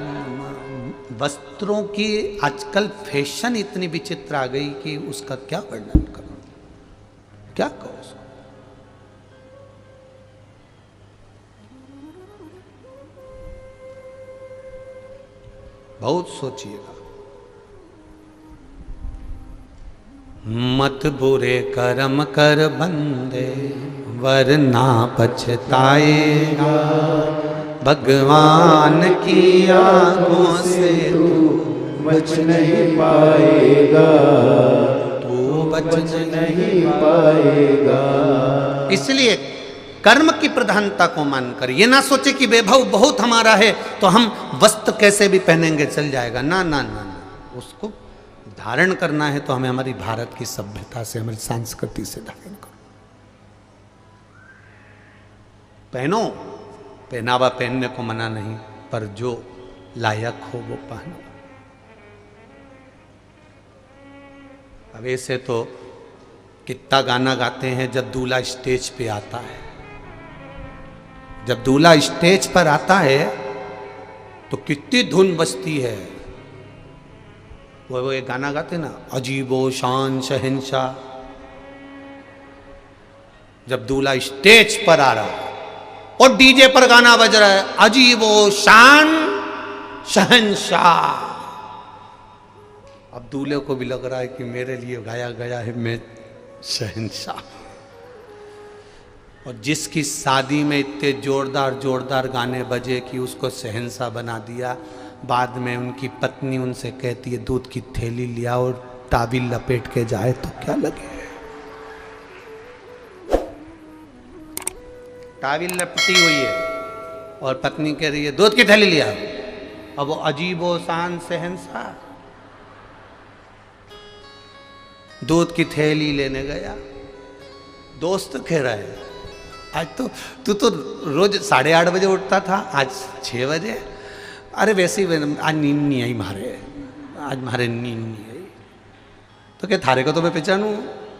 वस्त्रों की आजकल फैशन इतनी विचित्र आ गई कि उसका क्या वर्णन करो, क्या कहो। बहुत सोचिएगा। मत बुरे कर्म कर बंदे, वरना पछताएगा। भगवान की आंखों से तू बच नहीं पाएगा, तू बच नहीं पाएगा। इसलिए कर्म की प्रधानता को मानकर ये ना सोचे कि वैभव बहुत हमारा है तो हम वस्त्र कैसे भी पहनेंगे चल जाएगा। ना ना ना ना, उसको धारण करना है तो हमें हमारी भारत की सभ्यता से, हमारी संस्कृति से धारण करो। पहनो, पहनावा पहनने को मना नहीं, पर जो लायक हो वो पहनो। अब ऐसे तो कितना गाना गाते हैं जब दूल्हा स्टेज पे आता है। जब दूल्हा स्टेज पर आता है तो कितनी धुन बजती है। वो एक गाना गाते ना, अजीबो शान शहंशाह। जब दूल्हा स्टेज पर आ रहा है और डीजे पर गाना बज रहा है, अजीबो शान शहंशाह। अब दूल्हे को भी लग रहा है कि मेरे लिए गाया गया है, मैं शहंशाह। और जिसकी शादी में इतने जोरदार जोरदार गाने बजे कि उसको शहंशाह बना दिया, बाद में उनकी पत्नी उनसे कहती है दूध की थैली लिया और ताबील लपेट के जाए तो क्या लगे। ताबील लपटी हुई है और पत्नी कह रही है दूध की थैली लिया। अब वो अजीबो शान शहंशाह दूध की थैली लेने गया। दोस्त कह रहा है आज तो तू तो रोज 8:30 बजे उठता था, आज 6 बजे। अरे वैसे ही आज नींद नहीं आई मारे, आज मारे नींद नहीं आई। तो क्या थारे को तो मैं पहचानूं,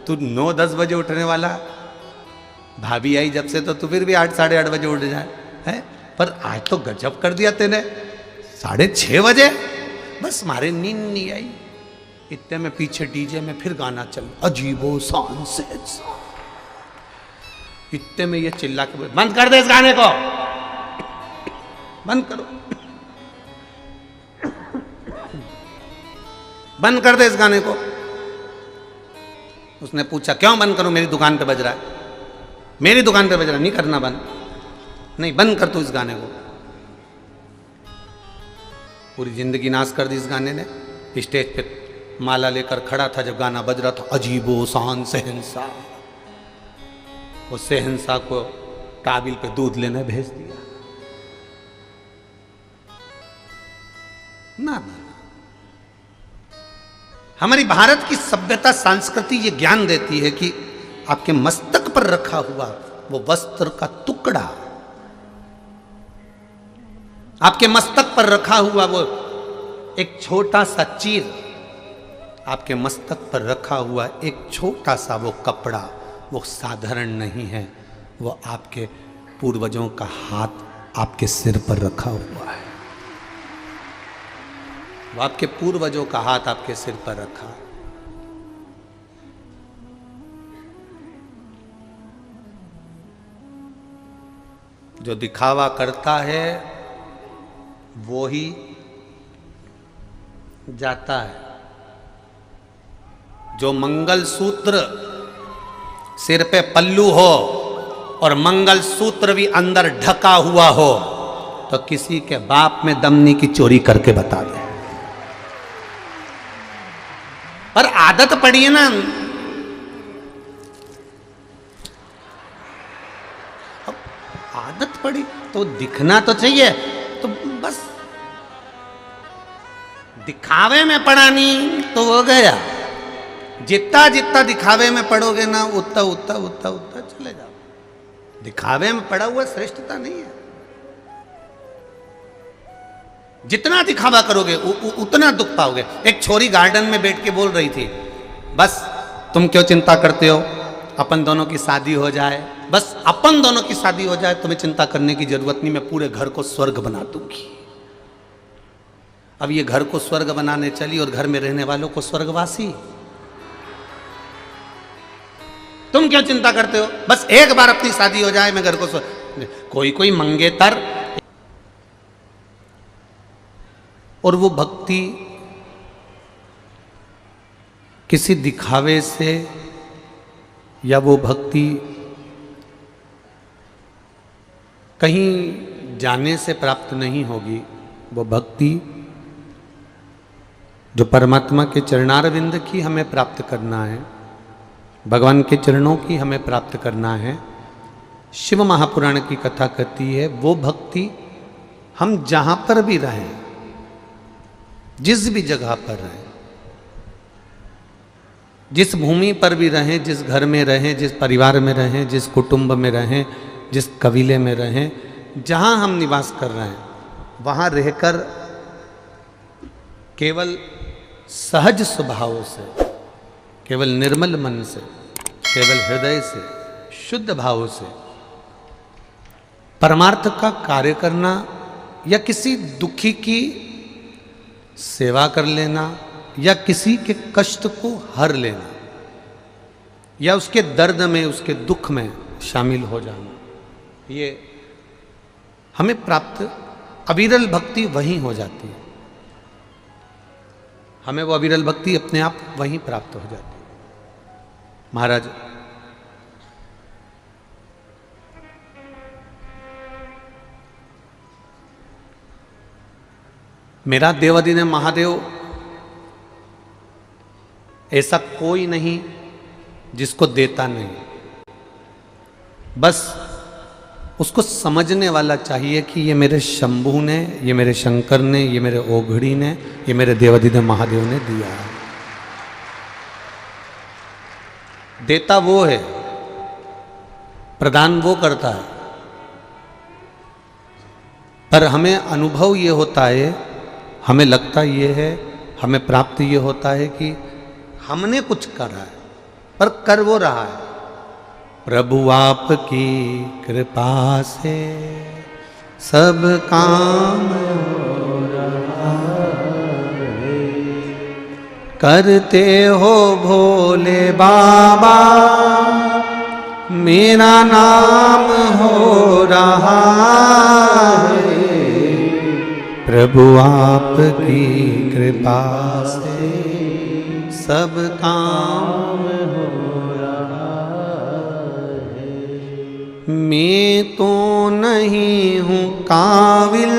तू 9-10 बजे उठने वाला। भाभी आई जब से तो तू फिर भी 8 साढ़े 8 बजे उठ जाए है, पर आज तो गजब कर दिया तेने, 6:30 बजे। बस मारे नींद नहीं आई। इतने में पीछे डीजे में फिर गाना चल, अजीबो शान से। इतने में ये चिल्ला के बंद कर दे इस गाने को, बंद करो, बंद कर दे इस गाने को। उसने पूछा क्यों बंद करूं, मेरी दुकान पे बज रहा है, मेरी दुकान पे बज रहा है, नहीं करना बंद, नहीं बंद कर तू इस गाने को। पूरी जिंदगी नाश कर दी इस गाने ने। स्टेज पे माला लेकर खड़ा था जब गाना बज रहा था, अजीबो शान शहंशाह। वो शहंशाह को ताबील पे दूध लेने भेज दिया। ना ना, हमारी भारत की सभ्यता संस्कृति ये ज्ञान देती है कि आपके मस्तक पर रखा हुआ वो वस्त्र का टुकड़ा, आपके मस्तक पर रखा हुआ वो एक छोटा सा चीर, आपके मस्तक पर रखा हुआ एक छोटा सा वो कपड़ा, वो साधारण नहीं है। वो आपके पूर्वजों का हाथ आपके सिर पर रखा हुआ है। वो आपके पूर्वजों का हाथ आपके सिर पर रखा। जो दिखावा करता है वो ही जाता है। जो मंगल सूत्र सिर पे पल्लू हो और मंगल सूत्र भी अंदर ढका हुआ हो तो किसी के बाप में दमनी की चोरी करके बता दे। पर आदत पड़ी है ना, अब आदत पड़ी तो दिखना तो चाहिए, तो बस दिखावे में पड़ा नहीं तो वो गया। जितना जितना दिखावे में पड़ोगे ना उतना उतना उतना उतना चले जाओ। दिखावे में पड़ा हुआ श्रेष्ठता नहीं है। जितना दिखावा करोगे उतना दुख पाओगे। एक छोरी गार्डन में बैठ के बोल रही थी, बस तुम क्यों चिंता करते हो, अपन दोनों की शादी हो जाए, बस अपन दोनों की शादी हो जाए, तुम्हें चिंता करने की जरूरत नहीं, मैं पूरे घर को स्वर्ग बना दूंगी। अब ये घर को स्वर्ग बनाने चली और घर में रहने वालों को स्वर्गवासी। तुम क्यों चिंता करते हो, बस एक बार अपनी शादी हो जाए, मैं घर को कोई कोई मंगेतर और वो भक्ति किसी दिखावे से या वो भक्ति कहीं जाने से प्राप्त नहीं होगी। वो भक्ति जो परमात्मा के चरणारविंद की हमें प्राप्त करना है, भगवान के चरणों की हमें प्राप्त करना है। शिव महापुराण की कथा कहती है वो भक्ति हम जहां पर भी रहें, जिस भी जगह पर रहें, जिस भूमि पर भी रहें, जिस घर में रहें, जिस परिवार में रहें, जिस कुटुंब में रहें, जिस कबीले में रहें, जहां हम निवास कर रहे हैं, वहां रहकर केवल सहज स्वभाव से, केवल निर्मल मन से, केवल हृदय से, शुद्ध भाव से परमार्थ का कार्य करना या किसी दुखी की सेवा कर लेना या किसी के कष्ट को हर लेना या उसके दर्द में, उसके दुख में शामिल हो जाना, ये हमें प्राप्त अविरल भक्ति वहीं हो जाती है। हमें वो अविरल भक्ति अपने आप वहीं प्राप्त हो जाती है। महाराज मेरा देवादिदेव महादेव ऐसा कोई नहीं जिसको देता नहीं, बस उसको समझने वाला चाहिए कि ये मेरे शंभू ने, ये मेरे शंकर ने, ये मेरे ओघड़ी ने, ये मेरे देवादिदेव महादेव ने दिया है। देता वो है, प्रदान वो करता है, पर हमें अनुभव ये होता है, हमें लगता ये है, हमें प्राप्त ये होता है कि हमने कुछ करा है, पर कर वो रहा है। प्रभु आपकी कृपा से सब काम हो रहा है, करते हो भोले बाबा मेरा नाम हो रहा है। प्रभु आपकी कृपा से सब काम हो रहा है। मैं तो नहीं हूँ काबिल,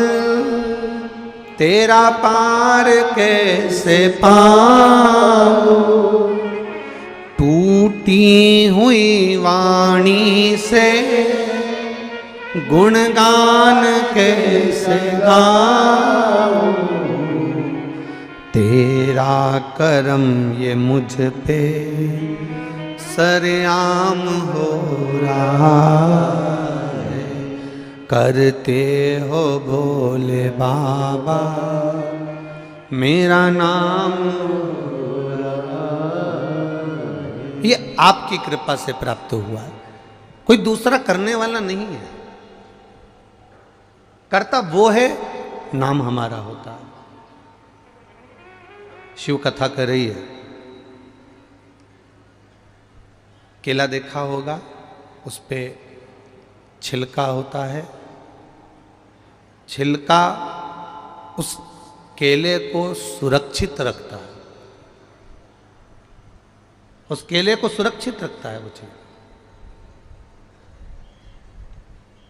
तेरा पार कैसे पाऊं, टूटी हुई वाणी से गुणगान कैसे गाऊं, तेरा करम ये मुझ पे सरेआम हो रहा है, करते हो भोले बाबा मेरा नाम हो रहा है। ये आपकी कृपा से प्राप्त हुआ है, कोई दूसरा करने वाला नहीं है। करता वो है, नाम हमारा होता है। शिव कथा कर रही है, केला देखा होगा, उस पे छिलका होता है। छिलका उस केले को सुरक्षित रखता है, उस केले को सुरक्षित रखता है वो छिलका।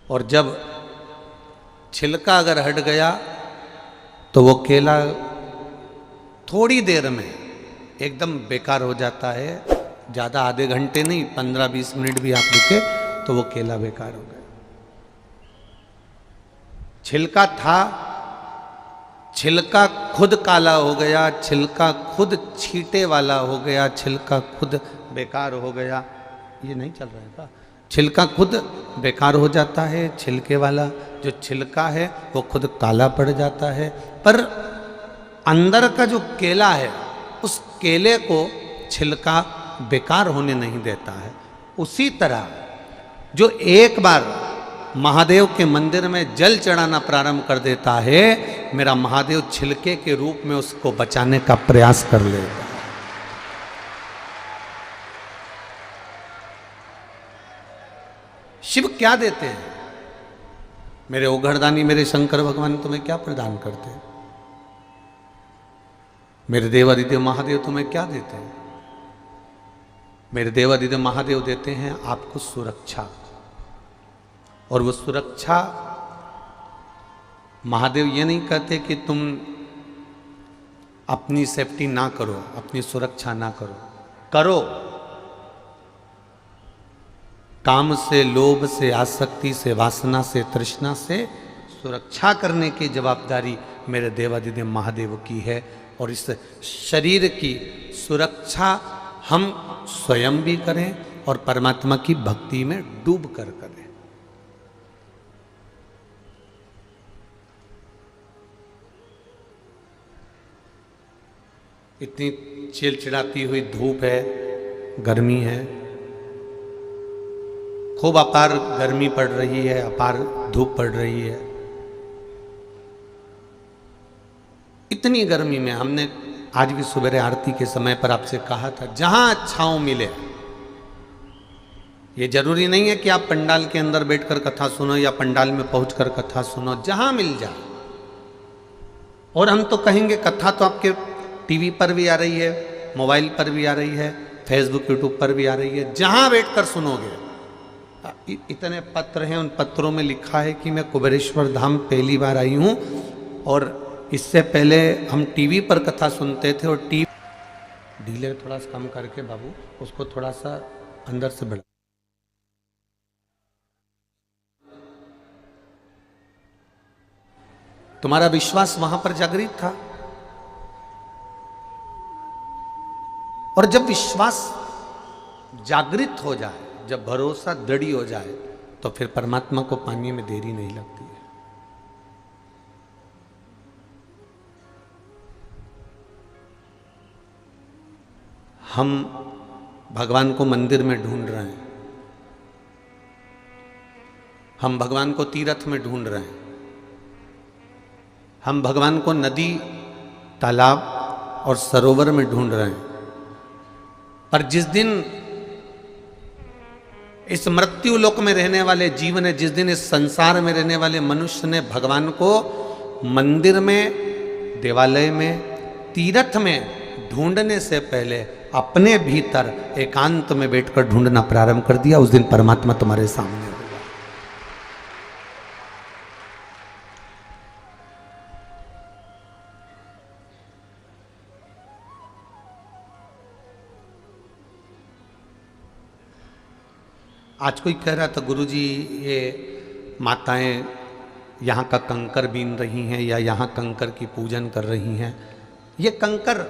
और जब छिलका अगर हट गया तो वो केला थोड़ी देर में एकदम बेकार हो जाता है। ज़्यादा आधे घंटे नहीं, 15-20 मिनट भी आप रुके तो वो केला बेकार हो गया। छिलका था, छिलका खुद काला हो गया, छिलका खुद छींटे वाला हो गया, छिलका खुद बेकार हो गया, ये नहीं चल रहा है का? छिलका खुद बेकार हो जाता है, छिलके वाला जो छिलका है वो खुद काला पड़ जाता है, पर अंदर का जो केला है उस केले को छिलका बेकार होने नहीं देता है। उसी तरह जो एक बार महादेव के मंदिर में जल चढ़ाना प्रारंभ कर देता है, मेरा महादेव छिलके के रूप में उसको बचाने का प्रयास कर लेता है। शिव क्या देते हैं? मेरे ओघड़दानी, मेरे शंकर भगवान तुम्हें क्या प्रदान करते हैं? मेरे देवादिदेव महादेव तुम्हें क्या देते हैं? मेरे देवादिदेव महादेव देते हैं आपको सुरक्षा। और वो सुरक्षा महादेव ये नहीं कहते कि तुम अपनी सेफ्टी ना करो, अपनी सुरक्षा ना करो, करो। काम से, लोभ से, आसक्ति से, वासना से, तृष्णा से सुरक्षा करने की जवाबदारी मेरे देवादिदेव महादेव की है। और इस शरीर की सुरक्षा हम स्वयं भी करें और परमात्मा की भक्ति में डूब कर करें। इतनी चिलचिलाती हुई धूप है, गर्मी है, खूब अपार गर्मी पड़ रही है, अपार धूप पड़ रही है। इतनी गर्मी में हमने आज भी सुबह आरती के समय पर आपसे कहा था, जहां छांव मिले। ये जरूरी नहीं है कि आप पंडाल के अंदर बैठकर कथा सुनो या पंडाल में पहुंचकर कथा सुनो, जहां मिल जाए। और हम तो कहेंगे कथा तो आपके टीवी पर भी आ रही है, मोबाइल पर भी आ रही है, फेसबुक यूट्यूब पर भी आ रही है, जहां बैठकर सुनोगे। इतने पत्र हैं, उन पत्रों में लिखा है कि मैं कुबेरेश्वर धाम पहली बार आई हूं और इससे पहले हम टीवी पर कथा सुनते थे। और टीवी डीले थोड़ा सा कम करके बाबू, उसको थोड़ा सा अंदर से बढ़ा। तुम्हारा विश्वास वहां पर जागृत था। और जब विश्वास जागृत हो जाए, जब भरोसा दृढ़ हो जाए, तो फिर परमात्मा को पाने में देरी नहीं लगती है। हम भगवान को मंदिर में ढूंढ रहे हैं, हम भगवान को तीर्थ में ढूंढ रहे हैं, हम भगवान को नदी, तालाब और सरोवर में ढूंढ रहे हैं। पर जिस दिन इस मृत्यु लोक में रहने वाले जीव ने, जिस दिन इस संसार में रहने वाले मनुष्य ने भगवान को मंदिर में, देवालय में, तीर्थ में ढूंढने से पहले अपने भीतर एकांत में बैठकर ढूंढना प्रारंभ कर दिया, उस दिन परमात्मा तुम्हारे सामने होगा। आज कोई कह रहा था, गुरुजी ये माताएं यहाँ का कंकर बीन रही हैं या यहाँ कंकर की पूजन कर रही हैं। ये कंकर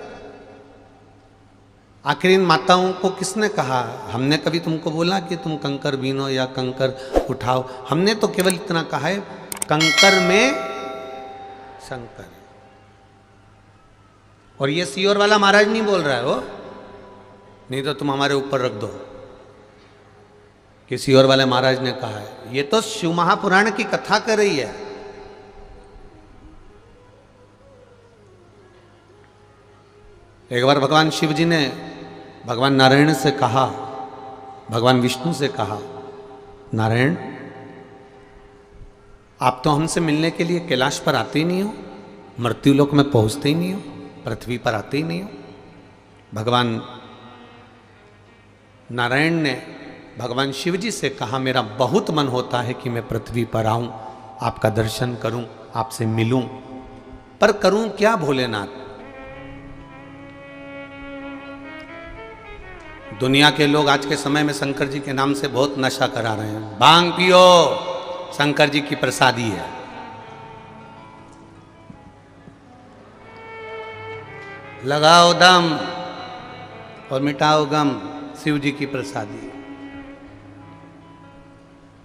आखिर इन माताओं को किसने कहा? हमने कभी तुमको बोला कि तुम कंकर बीनो या कंकर उठाओ? हमने तो केवल इतना कहा है, कंकर में शंकर। और ये सीओर वाला महाराज नहीं बोल रहा है वो, नहीं तो तुम हमारे ऊपर रख दो। किसी और वाले महाराज ने कहा है, ये तो शिव महापुराण की कथा कर रही है। एक बार भगवान शिव जी ने भगवान नारायण से कहा, भगवान विष्णु से कहा, नारायण आप तो हमसे मिलने के लिए कैलाश पर आते ही नहीं हो, मृत्यु लोक में पहुंचते ही नहीं हो, पृथ्वी पर आते ही नहीं हो। भगवान नारायण ने भगवान शिव जी से कहा, मेरा बहुत मन होता है कि मैं पृथ्वी पर आऊं, आपका दर्शन करूं, आपसे मिलूं, पर करूं क्या भोलेनाथ? दुनिया के लोग आज के समय में शंकर जी के नाम से बहुत नशा करा रहे हैं। भांग पियो, शंकर जी की प्रसादी है। लगाओ दम और मिटाओ गम, शिव जी की प्रसादी है।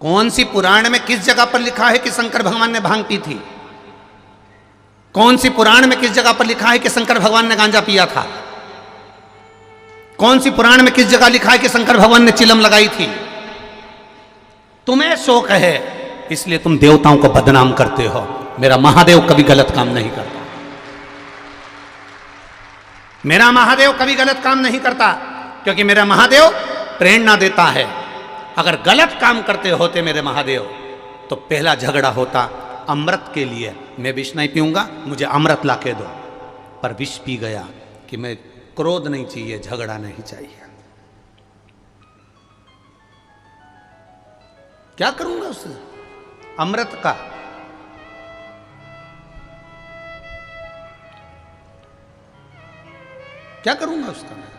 कौन सी पुराण में किस जगह पर लिखा है कि शंकर भगवान ने भांग पी थी? कौन सी पुराण में किस जगह पर लिखा है कि शंकर भगवान ने गांजा पिया था? कौन सी पुराण में किस जगह लिखा है कि शंकर भगवान ने चिलम लगाई थी? तुम्हें शौक है, इसलिए तुम देवताओं को बदनाम करते हो। मेरा महादेव कभी गलत काम नहीं करता। मेरा महादेव कभी गलत काम नहीं करता, क्योंकि मेरा महादेव प्रेरणा देता है। अगर गलत काम करते होते मेरे महादेव, तो पहला झगड़ा होता अमृत के लिए। मैं विष नहीं पीऊंगा, मुझे अमृत ला के दो। पर विष पी गया, कि मैं क्रोध नहीं चाहिए, झगड़ा नहीं चाहिए। क्या करूंगा उससे? अमृत का क्या करूंगा उसका मैं?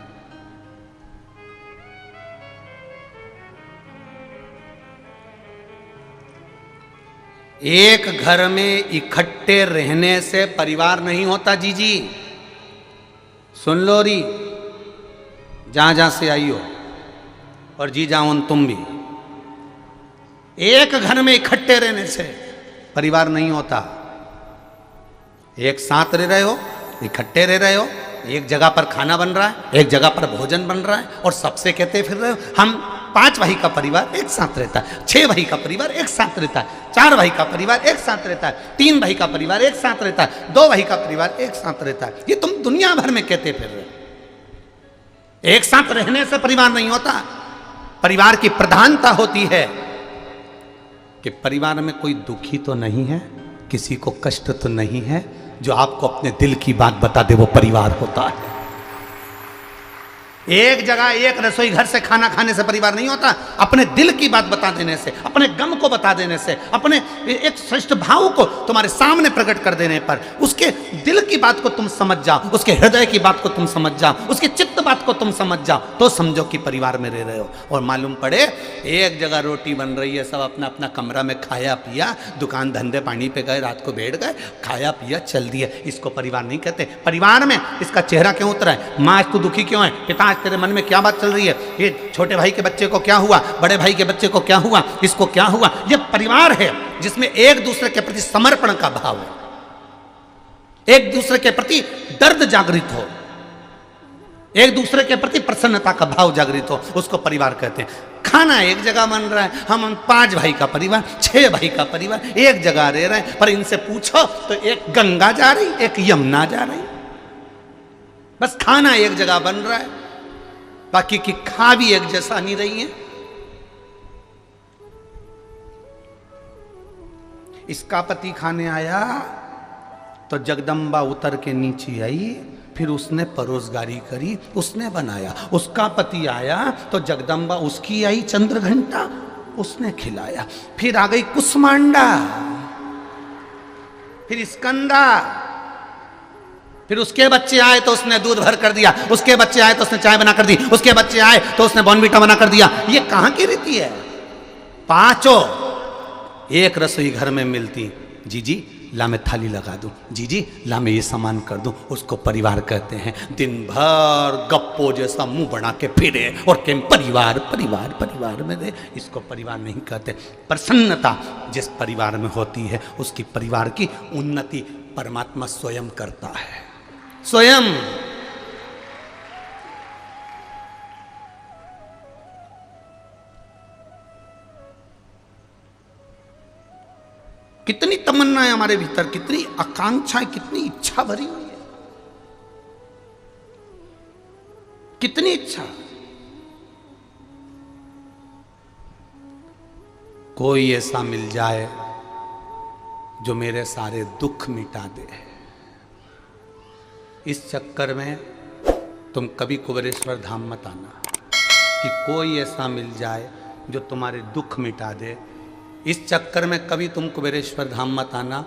एक घर में इकट्ठे रहने से परिवार नहीं होता जी। सुन लो री, जहां जहां से आई हो, और जी जाओ तुम भी। एक घर में इकट्ठे रहने से परिवार नहीं होता। एक साथ रह रहे हो, इकट्ठे रह रहे हो, एक जगह पर खाना बन रहा है, एक जगह पर भोजन बन रहा है, और सबसे कहते फिर रहे हो हम 5 भाई का परिवार एक साथ रहता है, 6 भाई का परिवार एक साथ रहता है, 4 भाई का परिवार एक साथ रहता है, 3 भाई का परिवार एक साथ रहता है, 2 भाई का परिवार एक साथ रहता है। ये तुम दुनिया भर में कहते फिर रहे हो। एक साथ रहने से परिवार नहीं होता। परिवार की प्रधानता होती है कि परिवार में कोई दुखी तो नहीं है, किसी को कष्ट तो नहीं है, जो आपको अपने दिल की बात बता दे, वो परिवार होता है। एक जगह एक रसोई घर से खाना खाने से परिवार नहीं होता। अपने दिल की बात बता देने से, अपने गम को बता देने से, अपने एक श्रेष्ठ भाव को तुम्हारे सामने प्रकट कर देने पर, उसके दिल की बात को तुम समझ जाओ, उसके हृदय की बात को तुम समझ जाओ, उसके चित्त बात को तुम समझ जाओ, तो समझो कि परिवार में रह रहे हो। और मालूम पड़े एक जगह रोटी बन रही है, सब अपना अपना कमरा में खाया पिया, दुकान धंधे पानी पे गए, रात को बैठ गए, खाया पिया चल दिया, इसको परिवार नहीं कहते। परिवार में इसका चेहरा क्यों उतरा है? माँ तू दुखी क्यों है? पिता तेरे मन में क्या बात चल रही है? ये छोटे भाई के बच्चे को क्या हुआ, बड़े भाई के बच्चे को क्या हुआ, इसको क्या हुआ? ये परिवार है जिसमें एक दूसरे के प्रति समर्पण का भाव है, एक दूसरे के प्रति दर्द जागृत हो, एक दूसरे के प्रति प्रसन्नता का भाव जागृत हो, उसको परिवार कहते हैं। खाना एक जगह बन रहा है, हम 5 भाई का परिवार, 6 भाई का परिवार एक जगह रह रहे हैं, पर इनसे पूछो तो एक गंगा जा रही, एक यमुना जा रही। बस खाना एक जगह बन रहा है, बाकी की खा भी एक जैसा नहीं रही है। इसका पति खाने आया तो जगदम्बा उतर के नीचे आई, फिर उसने परोसगारी करी, उसने बनाया। उसका पति आया तो जगदम्बा उसकी आई चंद्रघंटा, उसने खिलाया। फिर आ गई कुसमांडा, फिर स्कंदा, फिर उसके बच्चे आए तो उसने दूध भर कर दिया, उसके बच्चे आए तो उसने चाय बना कर दी, उसके बच्चे आए तो उसने बॉर्नवीटा बना कर दिया। ये कहां की रीति है? 5 एक रसोई घर में मिलती। जी ला मैं थाली लगा दूं, जी ला मैं ये सामान कर दूं, उसको परिवार कहते हैं। दिन भर गप्पो जैसा मुंह बना के फिरे और केम परिवार परिवार परिवार में दे, इसको परिवार नहीं कहते। प्रसन्नता जिस परिवार में होती है, उसकी परिवार की उन्नति परमात्मा स्वयं करता है, स्वयं। कितनी तमन्ना है हमारे भीतर, कितनी आकांक्षा है, कितनी इच्छा भरी हुई है, कितनी इच्छा। कोई ऐसा मिल जाए जो मेरे सारे दुख मिटा दे। इस चक्कर में तुम कभी कुबेरेश्वर धाम मत आना कि कोई ऐसा मिल जाए जो तुम्हारे दुख मिटा दे। इस चक्कर में कभी तुम कुबेरेश्वर धाम मत आना,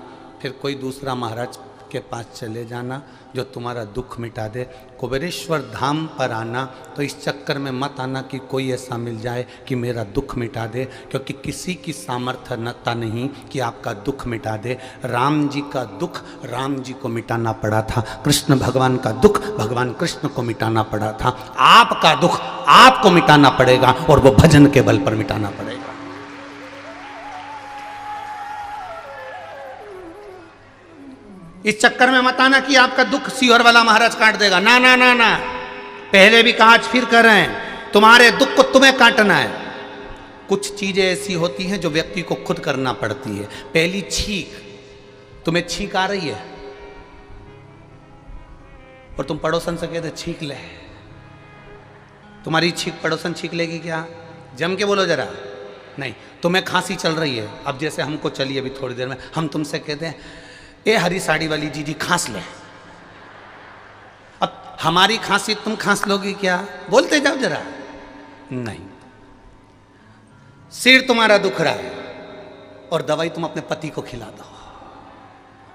फिर कोई दूसरा महाराज के पास चले जाना जो तुम्हारा दुख मिटा दे। कुबेरेश्वर धाम पर आना तो इस चक्कर में मत आना कि कोई ऐसा मिल जाए कि मेरा दुख मिटा दे, क्योंकि किसी की सामर्थ्यता नहीं कि आपका दुख मिटा दे। राम जी का दुख राम जी को मिटाना पड़ा था, कृष्ण भगवान का दुख भगवान कृष्ण को मिटाना पड़ा था। आपका दुख आपको मिटाना पड़ेगा और वो भजन के बल पर मिटाना पड़ेगा। इस चक्कर में मत आना कि आपका दुख सीहोर वाला महाराज काट देगा। ना ना ना ना, पहले भी कहा आज फिर कर रहे हैं, तुम्हारे दुख को तुम्हें काटना है। कुछ चीजें ऐसी होती हैं जो व्यक्ति को खुद करना पड़ती है। पहली छींक, तुम्हें छींक आ रही है और तुम पड़ोसन से कहते छींक ले, तुम्हारी छींक पड़ोसन छींक लेगी क्या? जम के बोलो जरा। नहीं, तुम्हें खांसी चल रही है, अब जैसे हमको चली अभी थोड़ी देर में, हम तुमसे कहते हैं ए हरी साड़ी वाली जीजी खांस ले। अब हमारी खांसी तुम खांस लोगी क्या? बोलते जाओ जरा। नहीं। सिर तुम्हारा दुख रहा है और दवाई तुम अपने पति को खिला दो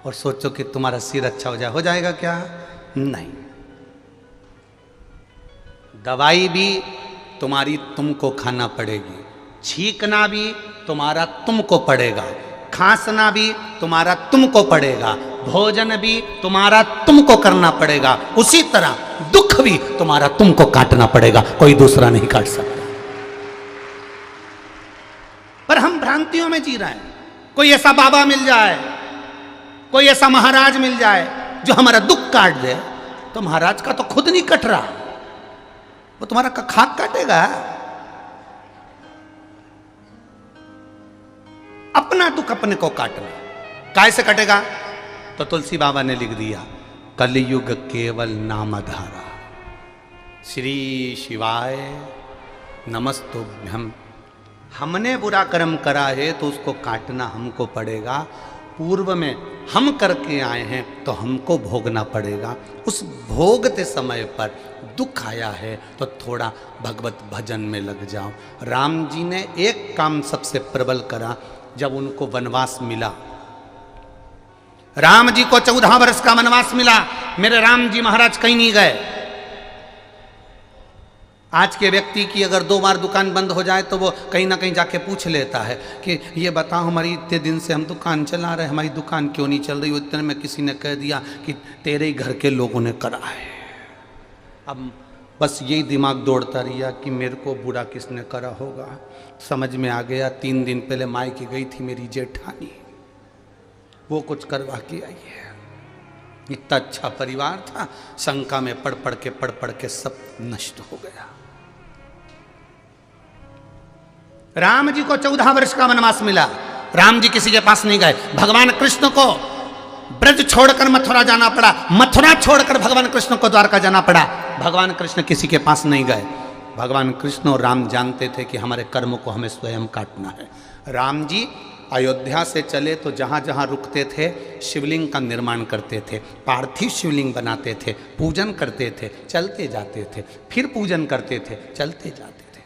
और सोचो कि तुम्हारा सिर अच्छा हो जाएगा क्या? नहीं। दवाई भी तुम्हारी तुमको खाना पड़ेगी, छींकना भी तुम्हारा तुमको पड़ेगा, खांसना भी तुम्हारा तुमको पड़ेगा, भोजन भी तुम्हारा तुमको करना पड़ेगा, उसी तरह दुख भी तुम्हारा तुमको काटना पड़ेगा, कोई दूसरा नहीं काट सकता। पर हम भ्रांतियों में जी रहे हैं। कोई ऐसा बाबा मिल जाए, कोई ऐसा महाराज मिल जाए जो हमारा दुख काट दे, तो महाराज का तो खुद नहीं कट रहा, वो तुम्हारा खाक काटेगा। अपना दुख अपने को काटना कैसे कटेगा? तो तुलसी बाबा ने लिख दिया, कलयुग केवल नामधारा, श्री शिवाय नमस्तुभ्यम। हमने बुरा कर्म करा है तो उसको काटना हमको पड़ेगा। पूर्व में हम करके आए हैं तो हमको भोगना पड़ेगा। उस भोगते समय पर दुख आया है तो थोड़ा भगवत भजन में लग जाओ। राम जी ने एक काम सबसे प्रबल करा। जब उनको वनवास मिला, राम जी को 14 वर्ष का वनवास मिला, मेरे राम जी महाराज कहीं नहीं गए। आज के व्यक्ति की अगर 2 बार दुकान बंद हो जाए तो वो कहीं ना कहीं जाके पूछ लेता है कि ये बताओ, हमारी इतने दिन से हम दुकान चला रहे, हमारी दुकान क्यों नहीं चल रही? इतने में किसी ने कह दिया कि तेरे ही घर के लोगों ने करा है। अब बस यही दिमाग दौड़ता रहा कि मेरे को बुरा किसने करा होगा। समझ में आ गया, 3 दिन पहले मायके गई थी मेरी जेठानी, वो कुछ करवा के आई है। इतना अच्छा परिवार था, शंका में पढ़ पढ़ के सब नष्ट हो गया। राम जी को 14 वर्ष का वनवास मिला। राम जी किसी के पास नहीं गए। भगवान कृष्ण को ब्रज छोड़कर मथुरा जाना पड़ा, मथुरा छोड़कर भगवान कृष्ण को द्वारका जाना पड़ा। भगवान कृष्ण किसी के पास नहीं गए। भगवान कृष्ण और राम जानते थे कि हमारे कर्मों को हमें स्वयं काटना है। राम जी अयोध्या से चले तो जहाँ जहाँ रुकते थे शिवलिंग का निर्माण करते थे, पार्थिव शिवलिंग बनाते थे, पूजन करते थे, चलते जाते थे, फिर पूजन करते थे, चलते जाते थे।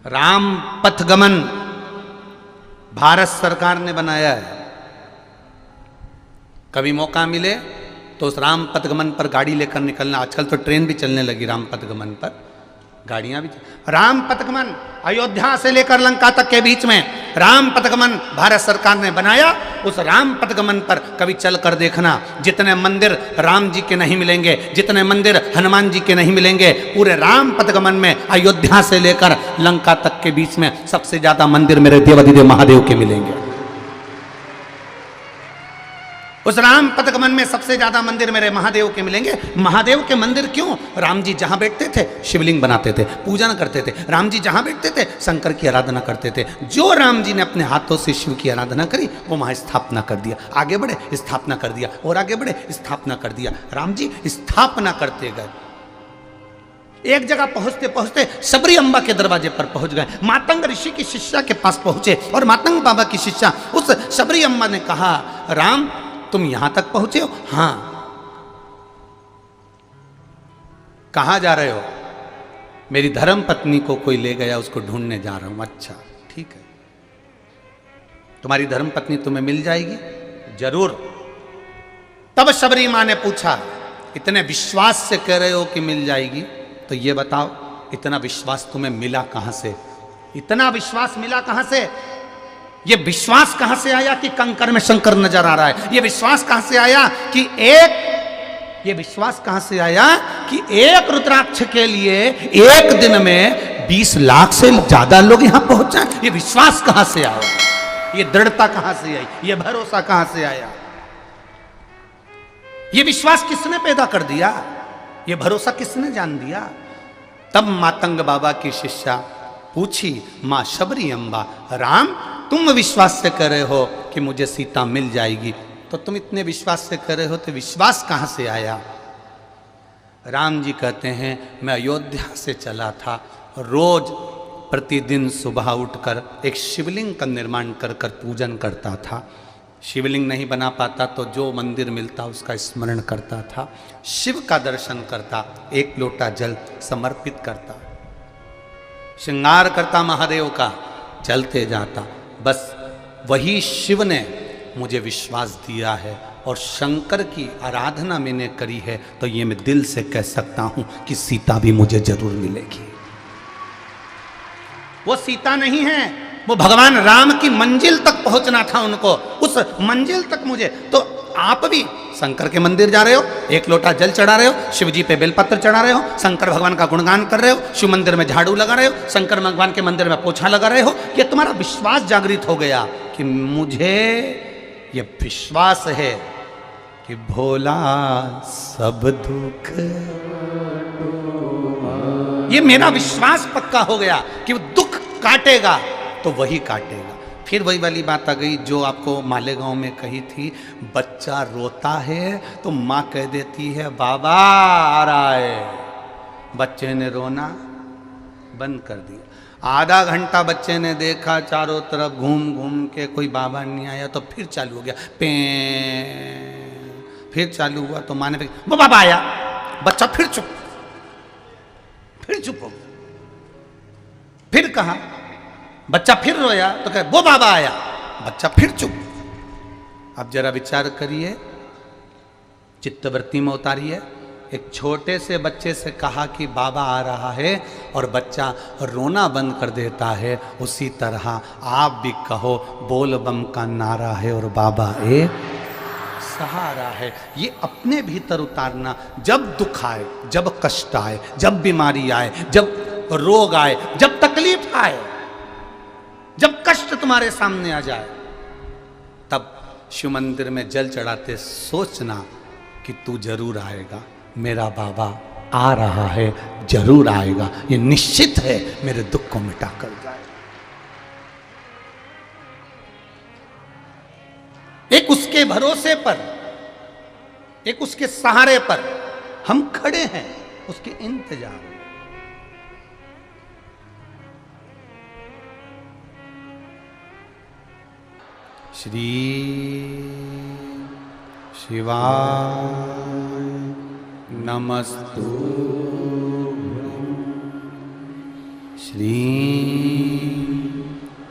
राम पथगमन भारत सरकार ने बनाया है। कभी मौका मिले तो उस राम पथगमन पर गाड़ी लेकर निकलना। आजकल तो ट्रेन भी चलने लगी राम पथगमन पर, गाड़ियां भी। राम पथगमन अयोध्या से लेकर लंका तक के बीच में राम पथगमन भारत सरकार ने बनाया। उस राम पथगमन पर कभी चल कर देखना, जितने मंदिर राम जी के नहीं मिलेंगे, जितने मंदिर हनुमान जी के नहीं मिलेंगे, पूरे राम पथगमन में अयोध्या से लेकर लंका तक के बीच में सबसे ज्यादा मंदिर मेरे देवाधिदेव महादेव के मिलेंगे। उस राम पथगमन में सबसे ज्यादा मंदिर मेरे महादेव के मिलेंगे। महादेव के मंदिर क्यों? राम जी जहां बैठते थे शिवलिंग बनाते थे, पूजन करते थे। राम जी जहां बैठते थे शंकर की आराधना करते थे। जो राम जी ने अपने हाथों से शिव की आराधना करी वो वहां स्थापना कर दिया। आगे बढ़े स्थापना कर दिया, और आगे बढ़े स्थापना कर दिया। राम जी स्थापना करते गए। एक जगह पहुंचते पहुंचते शबरी अम्बा के दरवाजे पर पहुंच गए। मातंग ऋषि की शिष्या के पास पहुंचे और मातंग बाबा की शिष्या उस शबरी अम्बा ने कहा, राम तुम यहां तक पहुंचे हो? हां। कहां जा रहे हो? मेरी धर्म पत्नी को कोई ले गया, उसको ढूंढने जा रहा हूं। अच्छा ठीक है, तुम्हारी धर्म पत्नी तुम्हें मिल जाएगी? जरूर। तब शबरी मां ने पूछा, इतने विश्वास से कह रहे हो कि मिल जाएगी, तो ये बताओ इतना विश्वास तुम्हें मिला कहां से? इतना विश्वास मिला कहां से? ये विश्वास कहां से आया कि कंकर में शंकर नजर आ रहा है? ये विश्वास कहां से आया कि ये विश्वास कहां से आया कि एक रुद्राक्ष के लिए एक दिन में 20 लाख से ज्यादा लोग यहां पहुंच जाए? ये विश्वास कहां से आया? ये दृढ़ता कहां से आई? ये भरोसा कहां से आया? ये विश्वास किसने पैदा कर दिया? ये भरोसा किसने जान दिया? तब मातंग बाबा की शिष्या पूछी, मां शबरी अम्बा, राम तुम विश्वास से कह रहे हो कि मुझे सीता मिल जाएगी, तो तुम इतने विश्वास से कह रहे हो तो विश्वास कहां से आया? राम जी कहते हैं, मैं अयोध्या से चला था, रोज प्रतिदिन सुबह उठकर एक शिवलिंग का निर्माण कर कर पूजन करता था। शिवलिंग नहीं बना पाता तो जो मंदिर मिलता उसका स्मरण करता था, शिव का दर्शन करता, एक लोटा जल समर्पित करता, श्रृंगार करता महादेव का, चलते जाता। बस वही शिव ने मुझे विश्वास दिया है और शंकर की आराधना मैंने करी है, तो ये मैं दिल से कह सकता हूं कि सीता भी मुझे जरूर मिलेगी। वो सीता नहीं है, वो भगवान राम की मंजिल तक पहुंचना था उनको, उस मंजिल तक मुझे। तो आप भी शंकर के मंदिर जा रहे हो, एक लोटा जल चढ़ा रहे हो, शिव जी पे बेलपत्र चढ़ा रहे हो, शंकर भगवान का गुणगान कर रहे हो, शिव मंदिर में झाड़ू लगा रहे हो, शंकर भगवान के मंदिर में पोछा लगा रहे हो, ये तुम्हारा विश्वास जागृत हो गया कि मुझे ये विश्वास है कि भोला सब दुख, ये मेरा विश्वास पक्का हो गया कि वो दुख काटेगा तो वही काटेगा। फिर वही वाली बात आ गई जो आपको मालेगांव में कही थी, बच्चा रोता है तो माँ कह देती है बाबा आ रहा है, बच्चे ने रोना बंद कर दिया। आधा घंटा बच्चे ने देखा चारों तरफ घूम घूम के, कोई बाबा नहीं आया, तो फिर चालू हो गया पे, फिर चालू हुआ तो माँ ने वो बाबा आया, बच्चा फिर चुप हो गया। फिर कहा, बच्चा फिर रोया तो कहे वो बाबा आया, बच्चा फिर चुप। अब जरा विचार करिए, चित्तवृत्ति में उतारिए, एक छोटे से बच्चे से कहा कि बाबा आ रहा है और बच्चा रोना बंद कर देता है, उसी तरह आप भी कहो बोल बम का नारा है और बाबा एक सहारा है। ये अपने भीतर उतारना, जब दुख आए, जब कष्ट आए, जब बीमारी आए, जब रोग आए, जब तकलीफ आए, जब कष्ट तुम्हारे सामने आ जाए, तब शिव मंदिर में जल चढ़ाते सोचना कि तू जरूर आएगा, मेरा बाबा आ रहा है, जरूर आएगा, ये निश्चित है, मेरे दुख को मिटा कर जाए। एक उसके भरोसे पर, एक उसके सहारे पर हम खड़े हैं, उसके इंतजार। श्री शिवाय नमस्तु, श्री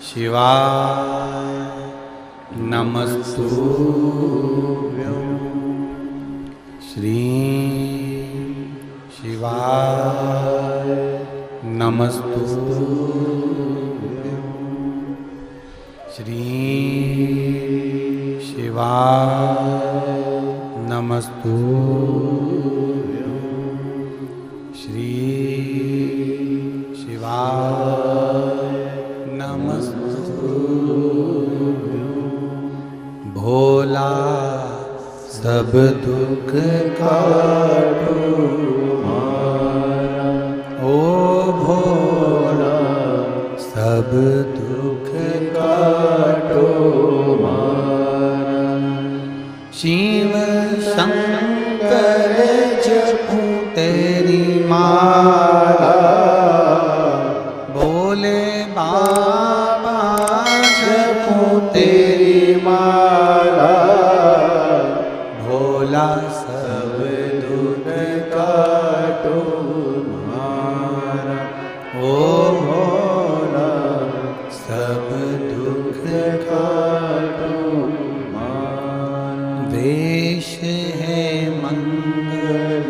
शिवाय नमस्तु, श्री शिवाय नमस्तु, श्री शिवाय नमस्तु, श्री शिवाय नमस्तु। भोला सब दुख काटो हमारा, ओ भोला सब दुख काटो हमारा। शिव शंकर जपू तेरी माला, भोले बाबा जपू तेरी माला, भोला सब दुख काटो हमारा, ओ भोला सब दुख काटो हमारा। वेश है मंगल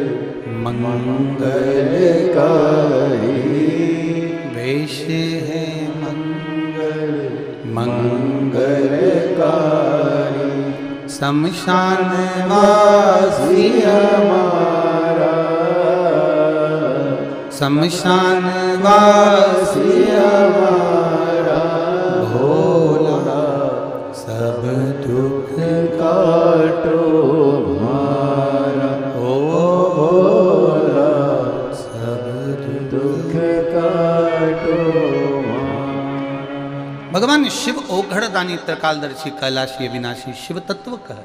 मंगलकारी, वेश है मंगल मंगलकारी, शमशान वासी हमारा, शमशान वासी हमारा, भोला सब दुख काटो हमारा, ओ भोला सब दुख काटो हमारा। भगवान शिव ओघड़दानी त्रिकालदर्शी कैलाशी अविनाशी शिव तत्व कह,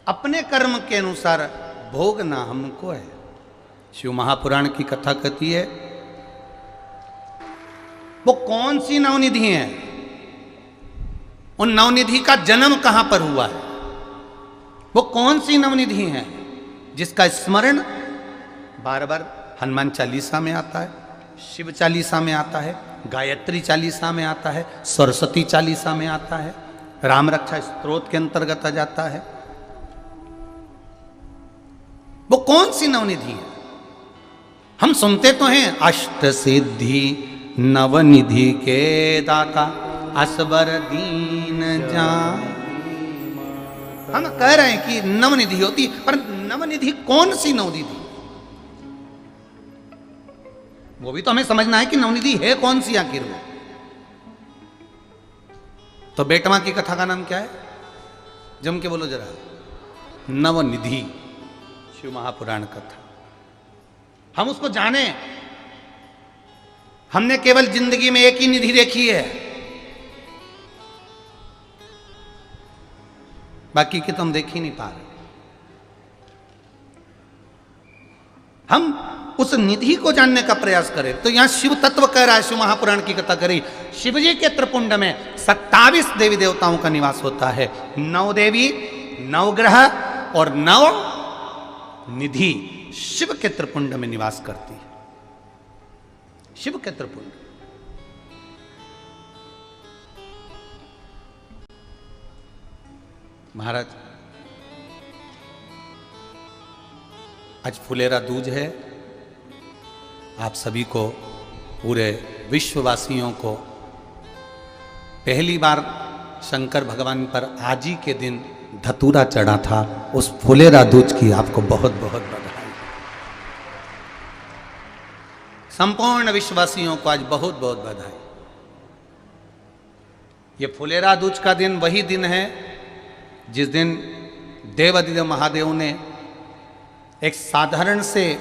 अपने कर्म के अनुसार भोगना हमको है। शिव महापुराण की कथा कहती है, वो कौन सी नवनिधि है उन नवनिधि का जन्म कहां पर हुआ है? वो कौन सी नवनिधि है जिसका स्मरण बार बार हनुमान चालीसा में आता है, शिव चालीसा में आता है, गायत्री चालीसा में आता है, सरस्वती चालीसा में आता है, राम रक्षा स्तोत्र के अंतर्गत आ जाता है? वो कौन सी नवनिधि है? हम सुनते तो हैं अष्ट सिद्धि नवनिधि के दाता असबर दीन जान। हम कह रहे हैं कि नवनिधि होती, पर नवनिधि कौन सी नवनिधि? वो भी तो हमें समझना है कि नवनिधि है कौन सी आखिर वो। तो बेटवा की कथा का नाम क्या है? जम के बोलो जरा। नवनिधि, शिव महापुराण कथा। हम उसको जाने। हमने केवल जिंदगी में एक ही निधि देखी है, बाकी की तो हम देख ही नहीं पा रहे। हम उस निधि को जानने का प्रयास करें। तो यहां शिव तत्व कह रहा है, शिव महापुराण की कथा करी। शिव जी के त्रिपुंड में 27 देवी देवताओं का निवास होता है। 9 देवी, 9 ग्रह और 9 निधि शिव के त्रिपुंड में निवास करती है। शिव के त्रिपुंड। महाराज, आज फुलेरा दूज है। आप सभी को, पूरे विश्ववासियों को पहली बार शंकर भगवान पर आज ही के दिन धतूरा चढ़ा था, उस फुलेरा दूज की आपको बहुत बहुत बधाई। संपूर्ण विश्ववासियों को आज बहुत बहुत बधाई। ये फुलेरा दूज का दिन वही दिन है जिस दिन देवादिदेव महादेव ने एक साधारण से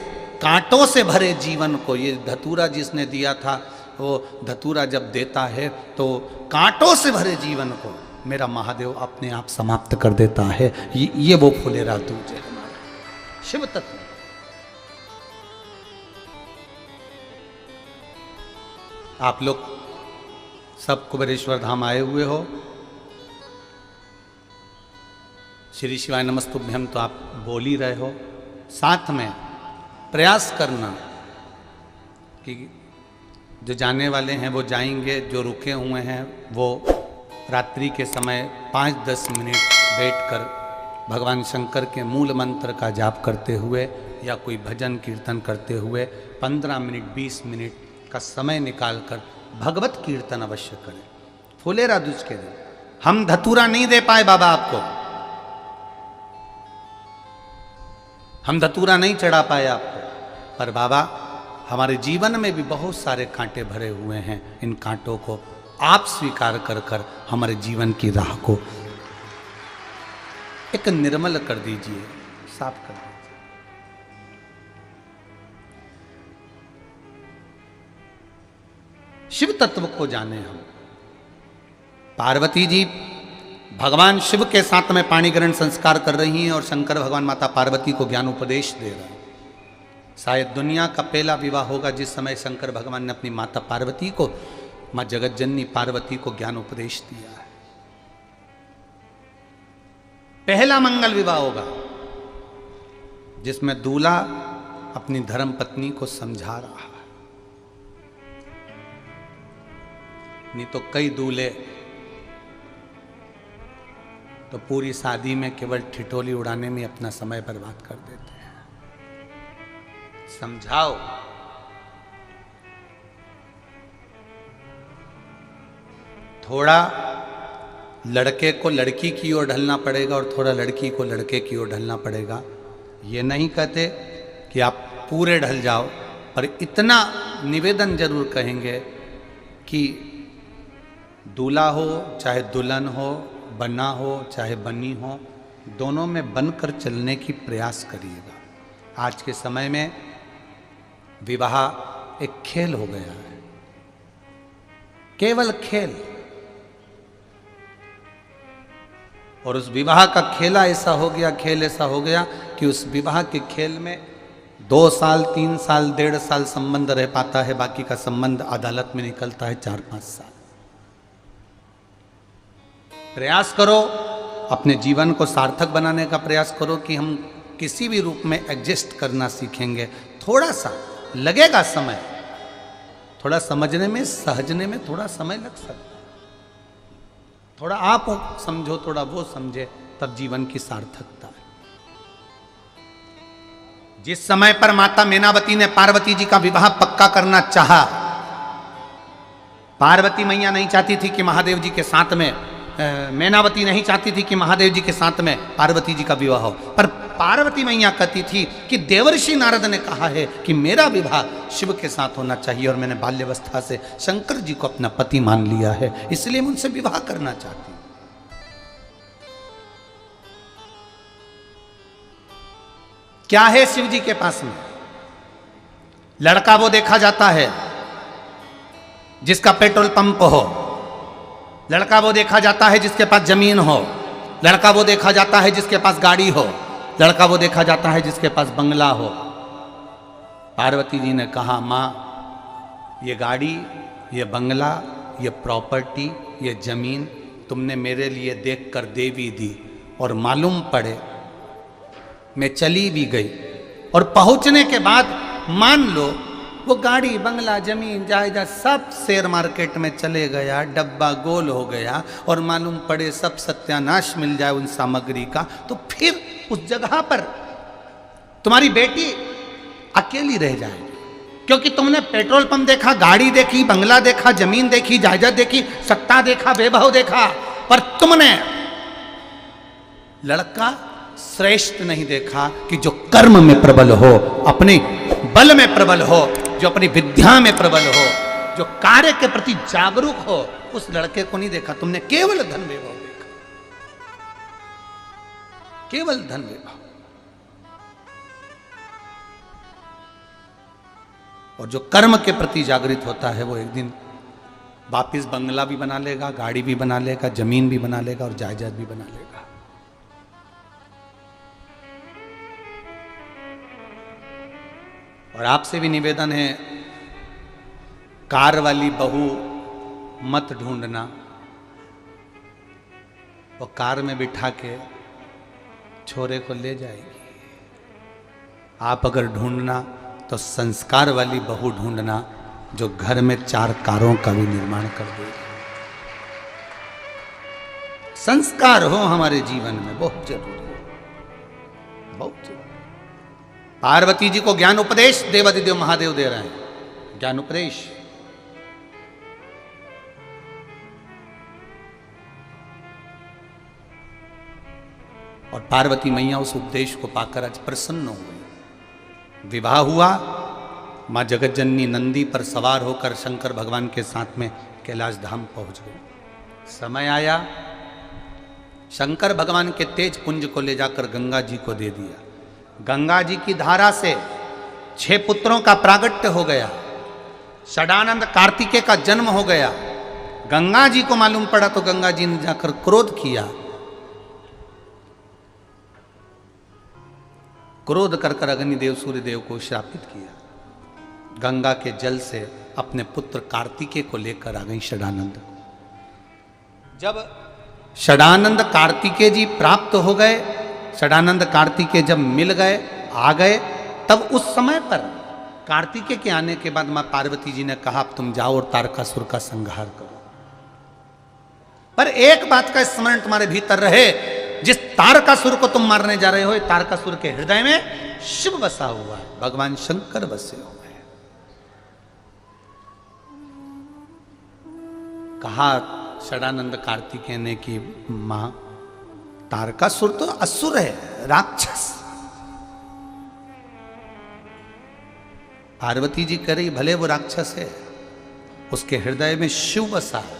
कांटों से भरे जीवन को, ये धतूरा जिसने दिया था, वो धतूरा जब देता है तो कांटों से भरे जीवन को मेरा महादेव अपने आप समाप्त कर देता है। ये वो फुलेरा दूज है हमारा शिव तत्व। आप लोग सब कुबेरेश्वर धाम आए हुए हो। श्री शिवाय नमस्तुभ्यम तो आप बोल ही रहे हो। साथ में प्रयास करना कि जो जाने वाले हैं वो जाएंगे, जो रुके हुए हैं वो रात्रि के समय 5-10 मिनट बैठकर भगवान शंकर के मूल मंत्र का जाप करते हुए या कोई भजन कीर्तन करते हुए 15 मिनट 20 मिनट का समय निकालकर भगवत कीर्तन अवश्य करें। फुलेरा दूज के दिन हम धतूरा नहीं दे पाए बाबा आपको, हम धतूरा नहीं चढ़ा पाए आपको, पर बाबा हमारे जीवन में भी बहुत सारे कांटे भरे हुए हैं। इन कांटों को आप स्वीकार कर कर हमारे जीवन की राह को एक निर्मल कर दीजिए, साफ कर दीजिए। शिव तत्व को जाने हम। पार्वती जी भगवान शिव के साथ में पाणी ग्रहण संस्कार कर रही हैं और शंकर भगवान माता पार्वती को ज्ञान उपदेश दे रहे हैं। शायद दुनिया का पहला विवाह होगा जिस समय शंकर भगवान ने अपनी माता पार्वती को, मां जगतजननी पार्वती को ज्ञान उपदेश दिया है। पहला मंगल विवाह होगा जिसमें दूल्हा अपनी धर्म पत्नी को समझा रहा है। नहीं तो कई दूल्हे तो पूरी शादी में केवल ठिठोली उड़ाने में अपना समय बर्बाद कर देते हैं। समझाओ। थोड़ा लड़के को लड़की की ओर ढलना पड़ेगा और थोड़ा लड़की को लड़के की ओर ढलना पड़ेगा। ये नहीं कहते कि आप पूरे ढल जाओ, पर इतना निवेदन जरूर कहेंगे कि दूल्हा हो चाहे दुल्हन हो, बना हो चाहे बनी हो, दोनों में बनकर चलने की प्रयास करिएगा। आज के समय में विवाह एक खेल हो गया है, केवल खेल। और उस विवाह का खेला ऐसा हो गया, खेल ऐसा हो गया कि उस विवाह के खेल में 2 साल 3 साल 1.5 साल संबंध रह पाता है, बाकी का संबंध अदालत में निकलता है 4-5 साल। प्रयास करो, अपने जीवन को सार्थक बनाने का प्रयास करो कि हम किसी भी रूप में एडजस्ट करना सीखेंगे। थोड़ा सा लगेगा समय, थोड़ा समझने में, सहजने में थोड़ा समय लग सकता है। थोड़ा आप समझो, थोड़ा वो समझे, तब जीवन की सार्थकता है। जिस समय पर माता मैनावती ने पार्वती जी का विवाह पक्का करना चाहा, पार्वती मैया नहीं चाहती थी कि महादेव जी के साथ में, मैनावती नहीं चाहती थी कि महादेव जी के साथ में पार्वती जी का विवाह हो, पर पार्वती मैया कहती थी कि देवर्षि नारद ने कहा है कि मेरा विवाह शिव के साथ होना चाहिए और मैंने बाल्यवस्था से शंकर जी को अपना पति मान लिया है, इसलिए मैं उनसे विवाह करना चाहती हूं। क्या है शिव जी के पास में? लड़का वो देखा जाता है जिसका पेट्रोल पंप हो, लड़का वो देखा जाता है जिसके पास जमीन हो, लड़का वो देखा जाता है जिसके पास गाड़ी हो, लड़का वो देखा जाता है जिसके पास बंगला हो। पार्वती जी ने कहा, माँ ये गाड़ी, ये बंगला, ये प्रॉपर्टी, ये जमीन तुमने मेरे लिए देखकर देवी दी, और मालूम पड़े मैं चली भी गई और पहुंचने के बाद मान लो वो गाड़ी, बंगला, जमीन, जायदाद सब शेयर मार्केट में चले गया, डब्बा गोल हो गया, और मालूम पड़े सब सत्यानाश मिल जाए उन सामग्री का, तो फिर उस जगह पर तुम्हारी बेटी अकेली रह जाएगी, क्योंकि तुमने पेट्रोल पंप देखा, गाड़ी देखी, बंगला देखा, जमीन देखी, जायदाद देखी, सत्ता देखा, वैभव देखा, पर तुमने लड़का श्रेष्ठ नहीं देखा कि जो कर्म में प्रबल हो, अपने बल में प्रबल हो, जो अपनी विद्या में प्रबल हो, जो कार्य के प्रति जागरूक हो, उस लड़के को नहीं देखा तुमने, केवल धन वैभव देखा, केवल धन वैभव। और जो कर्म के प्रति जागृत होता है वो एक दिन वापिस बंगला भी बना लेगा, गाड़ी भी बना लेगा, जमीन भी बना लेगा और जायदाद भी बना लेगा। और आपसे भी निवेदन है, कार वाली बहू मत ढूंढना, वो कार में बिठा के छोरे को ले जाएगी। आप अगर ढूंढना तो संस्कार वाली बहू ढूंढना, जो घर में 4 कारों का भी निर्माण कर देगी। संस्कार हो हमारे जीवन में बहुत जरूरी है, बहुत जरूरी। पार्वती जी को ज्ञान उपदेश देवादिदेव महादेव दे रहे हैं, ज्ञान उपदेश। और पार्वती मैया उस उपदेश को पाकर आज प्रसन्न हो गई। विवाह हुआ, मां जगत जननी नंदी पर सवार होकर शंकर भगवान के साथ में कैलाश धाम पहुंच गई। समय आया, शंकर भगवान के तेज पुंज को ले जाकर गंगा जी को दे दिया। गंगा जी की धारा से 6 पुत्रों का प्रागट्य हो गया, षडानंद कार्तिकेय का जन्म हो गया। गंगा जी को मालूम पड़ा तो गंगा जी ने जाकर क्रोध किया, क्रोध कर अग्निदेव सूर्यदेव को श्रापित किया। गंगा के जल से अपने पुत्र कार्तिकेय को लेकर आ गई षडानंद। जब षडानंद कार्तिकेय जी प्राप्त हो गए, षडानंद कार्तिकेय जब मिल गए, आ गए, तब उस समय पर कार्तिकेय के आने के बाद मां पार्वती जी ने कहा अब तुम जाओ और तारकासुर का संहार करो। पर एक बात का स्मरण तुम्हारे भीतर रहे, जिस तारकासुर को तुम मारने जा रहे हो, तारकासुर के हृदय में शिव बसा हुआ है, भगवान शंकर बसे हुए हैं। कहा षडानंद कार्तिकेय ने कि मां तारकासुर तो असुर है, राक्षस। पार्वती जी कह रही भले वो राक्षस है, उसके हृदय में शिव बसा है,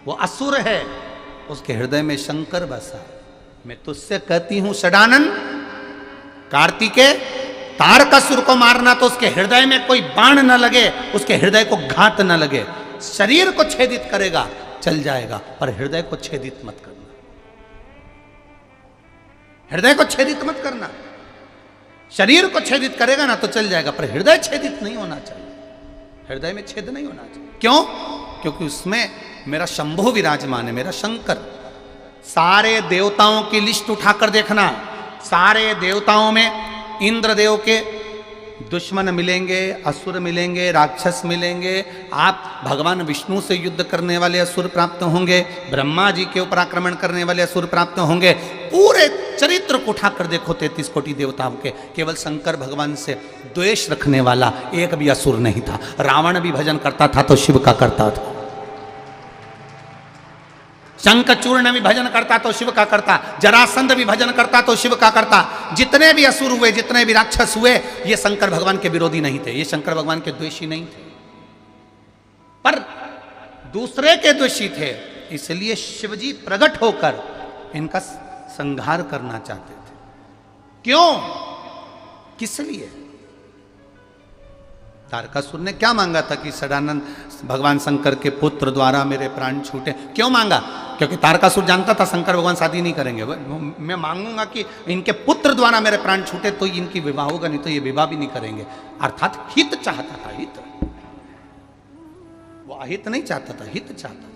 वो असुर है, उसके हृदय में शंकर बसा है। मैं तुझसे कहती हूं षडानंद कार्तिकेय, तारकासुर को मारना तो उसके हृदय में कोई बाण न लगे, उसके हृदय को घात न लगे। शरीर को छेदित करेगा चल जाएगा, पर हृदय को छेदित मत करना, हृदय को छेदित मत करना। शरीर को छेदित करेगा ना तो चल जाएगा, पर हृदय छेदित नहीं होना चाहिए, हृदय में छेद नहीं होना चाहिए। क्यों? क्योंकि उसमें मेरा शंभु विराजमान है, मेरा शंकर, सारे देवताओं की लिस्ट उठाकर देखना, सारे देवताओं में इंद्रदेव के दुश्मन मिलेंगे, असुर मिलेंगे, राक्षस मिलेंगे, आप भगवान विष्णु से युद्ध करने वाले असुर प्राप्त होंगे, ब्रह्मा जी के ऊपर आक्रमण करने वाले असुर प्राप्त होंगे। पूरे चरित्र को उठाकर देखो 33 कोटि देवताओं के, केवल शंकर भगवान से द्वेष रखने वाला एक भी असुर नहीं था। रावण भी भजन करता था तो शिव का करता था, शंखचूर्ण भी भजन करता तो शिव का करता, जरासंध भी भजन करता तो शिव का करता। जितने भी असुर हुए, जितने भी राक्षस हुए, ये शंकर भगवान के विरोधी नहीं थे, ये शंकर भगवान के द्वेषी नहीं थे, पर दूसरे के द्वेषी थे। इसलिए शिवजी प्रकट होकर इनका संहार करना चाहते थे। क्यों, किस लिए? तारकासुर ने क्या मांगा था कि सदानंद भगवान शंकर के पुत्र द्वारा मेरे प्राण छूटे? क्यों मांगा? क्योंकि तारकासुर जानता था शंकर भगवान शादी नहीं करेंगे। मैं मांगूंगा कि इनके पुत्र द्वारा मेरे प्राण छूटे तो इनकी विवाह होगा, नहीं तो ये विवाह भी नहीं करेंगे। अर्थात हित चाहता था, हित। वो अहित नहीं चाहता था, हित चाहता था।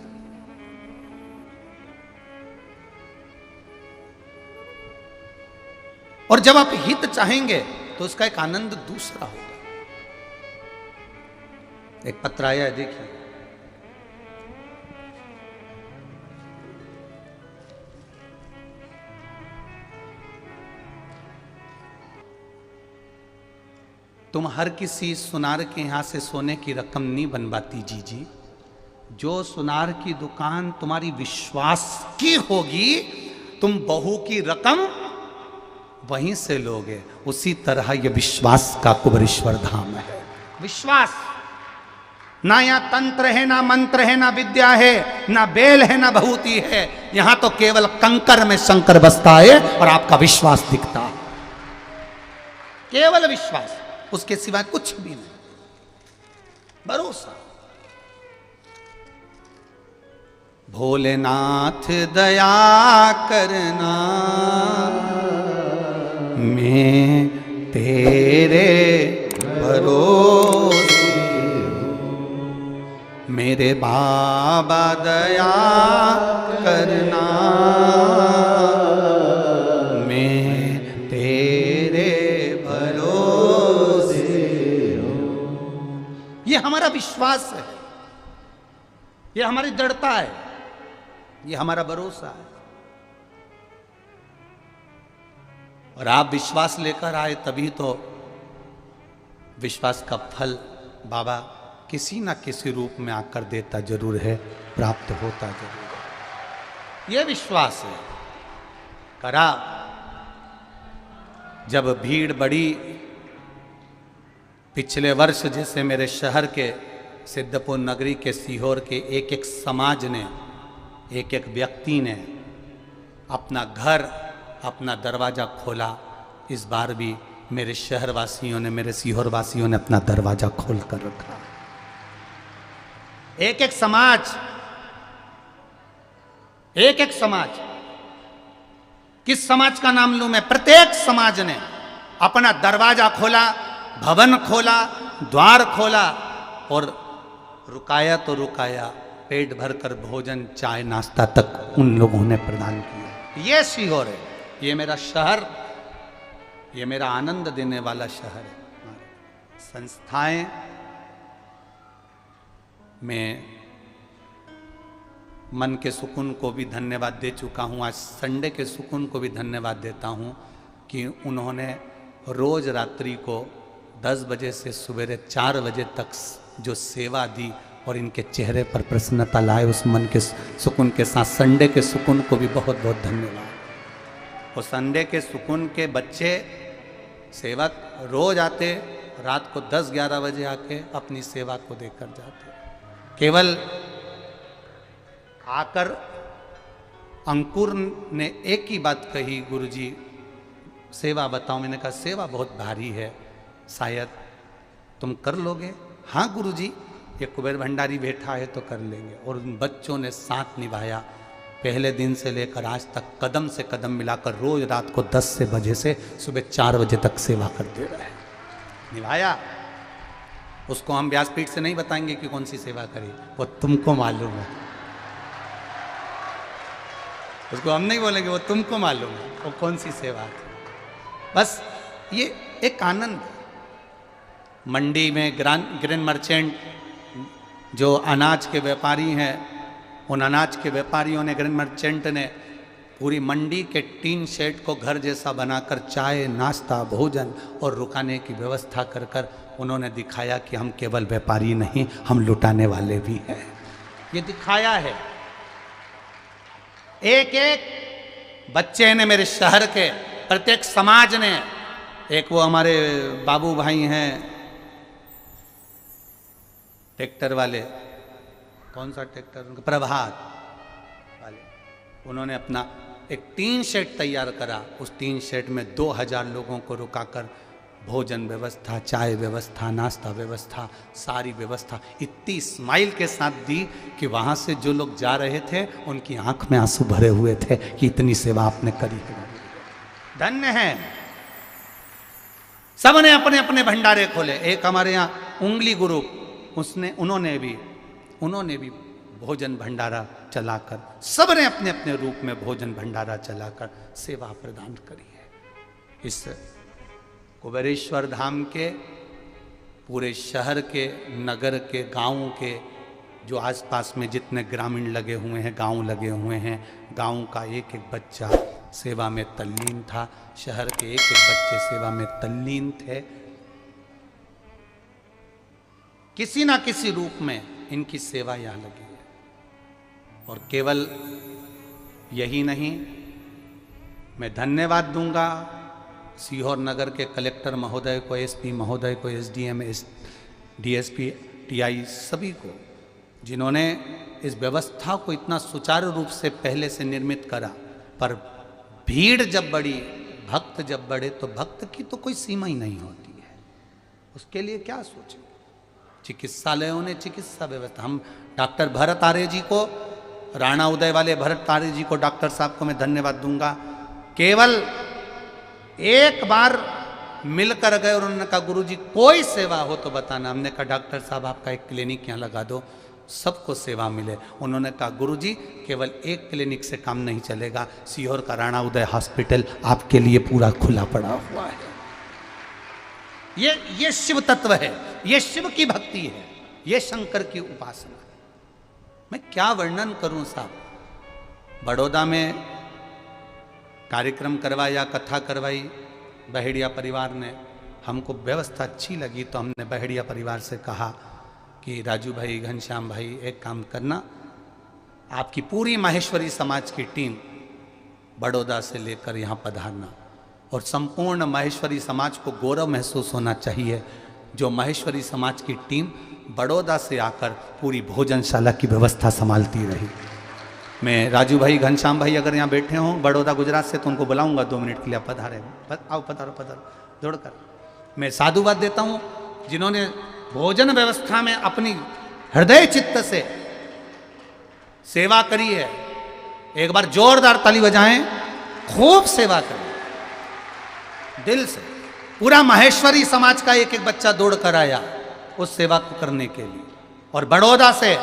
और जब आप हित चाहेंगे तो उसका एक आनंद दूसरा होगा। एक पत्र आया है, देखिए। तुम हर किसी सुनार के यहां से सोने की रकम नहीं बनवाती जी। जो सुनार की दुकान तुम्हारी विश्वास की होगी, तुम बहू की रकम वहीं से लोगे। उसी तरह यह विश्वास का कुबेरेश्वर धाम है। विश्वास, ना यहाँ तंत्र है, ना मंत्र है, ना विद्या है, ना बेल है, ना भभूति है। यहां तो केवल कंकर में शंकर बसता है और आपका विश्वास दिखता है। केवल विश्वास, उसके सिवा कुछ भी नहीं। भरोसा। भोलेनाथ दया करना, मैं तेरे भरोसे, मेरे बाबा दया करना, मैं तेरे भरोसे हूं। ये हमारा विश्वास है, ये हमारी दृढ़ता है, ये हमारा भरोसा है। और आप विश्वास लेकर आए तभी तो विश्वास का फल बाबा किसी ना किसी रूप में आकर देता जरूर है, प्राप्त होता जरूर है। यह विश्वास है। करा जब भीड़ बढ़ी, पिछले वर्ष जैसे मेरे शहर के सिद्धपुर नगरी के सीहोर के एक एक समाज ने, एक एक व्यक्ति ने अपना घर, अपना दरवाज़ा खोला, इस बार भी मेरे शहर वासियों ने, मेरे सीहोर वासियों ने अपना दरवाज़ा खोल कर रखा। एक एक समाज, एक एक समाज। किस समाज का नाम लूं मैं? प्रत्येक समाज ने अपना दरवाजा खोला, भवन खोला, द्वार खोला और रुकाया तो रुकाया, पेट भरकर भोजन, चाय, नाश्ता तक उन लोगों ने प्रदान किया। ये सीहोर है, ये मेरा शहर, ये मेरा आनंद देने वाला शहर है। संस्थाएं में मन के सुकून को भी धन्यवाद दे चुका हूँ। आज संडे के सुकून को भी धन्यवाद देता हूँ कि उन्होंने रोज रात्रि को 10 बजे से सवेरे 4 बजे तक जो सेवा दी और इनके चेहरे पर प्रसन्नता लाए, उस मन के सुकून के साथ संडे के सुकून को भी बहुत बहुत धन्यवाद। और संडे के सुकून के बच्चे सेवक रोज आते, रात को 10-11 बजे आके अपनी सेवा को देकर जाते। केवल आकर अंकुर ने एक ही बात कही, गुरुजी सेवा बताओ। मैंने कहा सेवा बहुत भारी है, शायद तुम कर लोगे। हाँ गुरुजी, ये कुबेर भंडारी बैठा है तो कर लेंगे। और उन बच्चों ने साथ निभाया। पहले दिन से लेकर आज तक कदम से कदम मिलाकर रोज रात को 10 बजे से सुबह 4 बजे तक सेवा करते रहे। निभाया। उसको हम व्यासपीठ से नहीं बताएंगे कि कौन सी सेवा करी, वो तुमको मालूम है। उसको हम नहीं बोलेंगे, वो तुमको मालूम है वो कौन सी सेवा थी। बस ये एक आनंद। मंडी में ग्रेन मर्चेंट जो अनाज के व्यापारी हैं, उन अनाज के व्यापारियों ने, ग्रेन मर्चेंट ने पूरी मंडी के टीन शेड को घर जैसा बनाकर चाय, नाश्ता, भोजन और रुकाने की व्यवस्था कर कर उन्होंने दिखाया कि हम केवल व्यापारी नहीं, हम लुटाने वाले भी हैं। ये दिखाया है। एक एक बच्चे ने, मेरे शहर के प्रत्येक समाज ने, एक वो हमारे बाबू भाई हैं ट्रैक्टर वाले, कौन सा ट्रैक्टर उनका, प्रभात वाले, उन्होंने अपना एक टीन शेड तैयार करा। उस टीन शेड में 2000 लोगों को रुकाकर भोजन व्यवस्था, चाय व्यवस्था, नाश्ता व्यवस्था, सारी व्यवस्था इतनी स्माइल के साथ दी कि वहाँ से जो लोग जा रहे थे उनकी आंख में आंसू भरे हुए थे कि इतनी सेवा आपने करी है। धन्य है। सबने अपने अपने भंडारे खोले। एक हमारे यहाँ उंगली गुरु, उन्होंने भी भोजन भंडारा चलाकर, सबने अपने अपने रूप में भोजन भंडारा चलाकर सेवा प्रदान करी है। इस कुबेरेश्वर धाम के पूरे शहर के, नगर के, गाँव के जो आसपास में जितने ग्रामीण लगे हुए हैं, गांव लगे हुए हैं, गांव का एक एक बच्चा सेवा में तल्लीन था। शहर के एक एक बच्चे सेवा में तल्लीन थे। किसी ना किसी रूप में इनकी सेवा यहाँ लगी है। और केवल यही नहीं, मैं धन्यवाद दूंगा सीहोर नगर के कलेक्टर महोदय को, एसपी महोदय को, एसडीएम, डीएसपी, टीआई सभी को, जिन्होंने इस व्यवस्था को इतना सुचारू रूप से पहले से निर्मित करा। पर भीड़ जब बढ़ी, भक्त जब बढ़े, तो भक्त की तो कोई सीमा ही नहीं होती है। उसके लिए क्या सोचें। चिकित्सालयों ने चिकित्सा व्यवस्था, हम डॉक्टर भरत आर्य जी को, राणा उदय वाले भरत आर्य जी को, डॉक्टर साहब को मैं धन्यवाद दूंगा। केवल एक बार मिलकर गए और उन्होंने कहा गुरुजी कोई सेवा हो तो बताना। हमने कहा डॉक्टर साहब आपका एक क्लिनिक यहाँ लगा दो, सबको सेवा मिले। उन्होंने कहा गुरुजी केवल एक क्लिनिक से काम नहीं चलेगा, सीहोर का राणा उदय हॉस्पिटल आपके लिए पूरा खुला पड़ा हुआ है। ये शिव तत्व है, ये शिव की भक्ति है, ये शंकर की उपासना है। मैं क्या वर्णन करूं साहब। बड़ौदा में कार्यक्रम करवाया, कथा करवाई बहेड़िया परिवार ने। हमको व्यवस्था अच्छी लगी तो हमने बहेड़िया परिवार से कहा कि राजू भाई, घनश्याम भाई, एक काम करना, आपकी पूरी माहेश्वरी समाज की टीम बड़ौदा से लेकर यहाँ पधारना, और संपूर्ण माहेश्वरी समाज को गौरव महसूस होना चाहिए जो माहेश्वरी समाज की टीम बड़ौदा से आकर पूरी भोजनशाला की व्यवस्था संभालती रही। मैं राजू भाई, घनश्याम भाई अगर यहाँ बैठे हों बड़ौदा गुजरात से तो उनको बुलाऊंगा 2 मिनट के लिए, पधारे, आओ पधारो पधारो दौड़कर। मैं साधुवाद देता हूँ जिन्होंने भोजन व्यवस्था में अपनी हृदय चित्त से सेवा करी है। एक बार जोरदार ताली बजाएं, खूब सेवा करें दिल से। पूरा माहेश्वरी समाज का एक एक बच्चा दौड़ कर आया उस सेवा को करने के लिए, और बड़ौदा से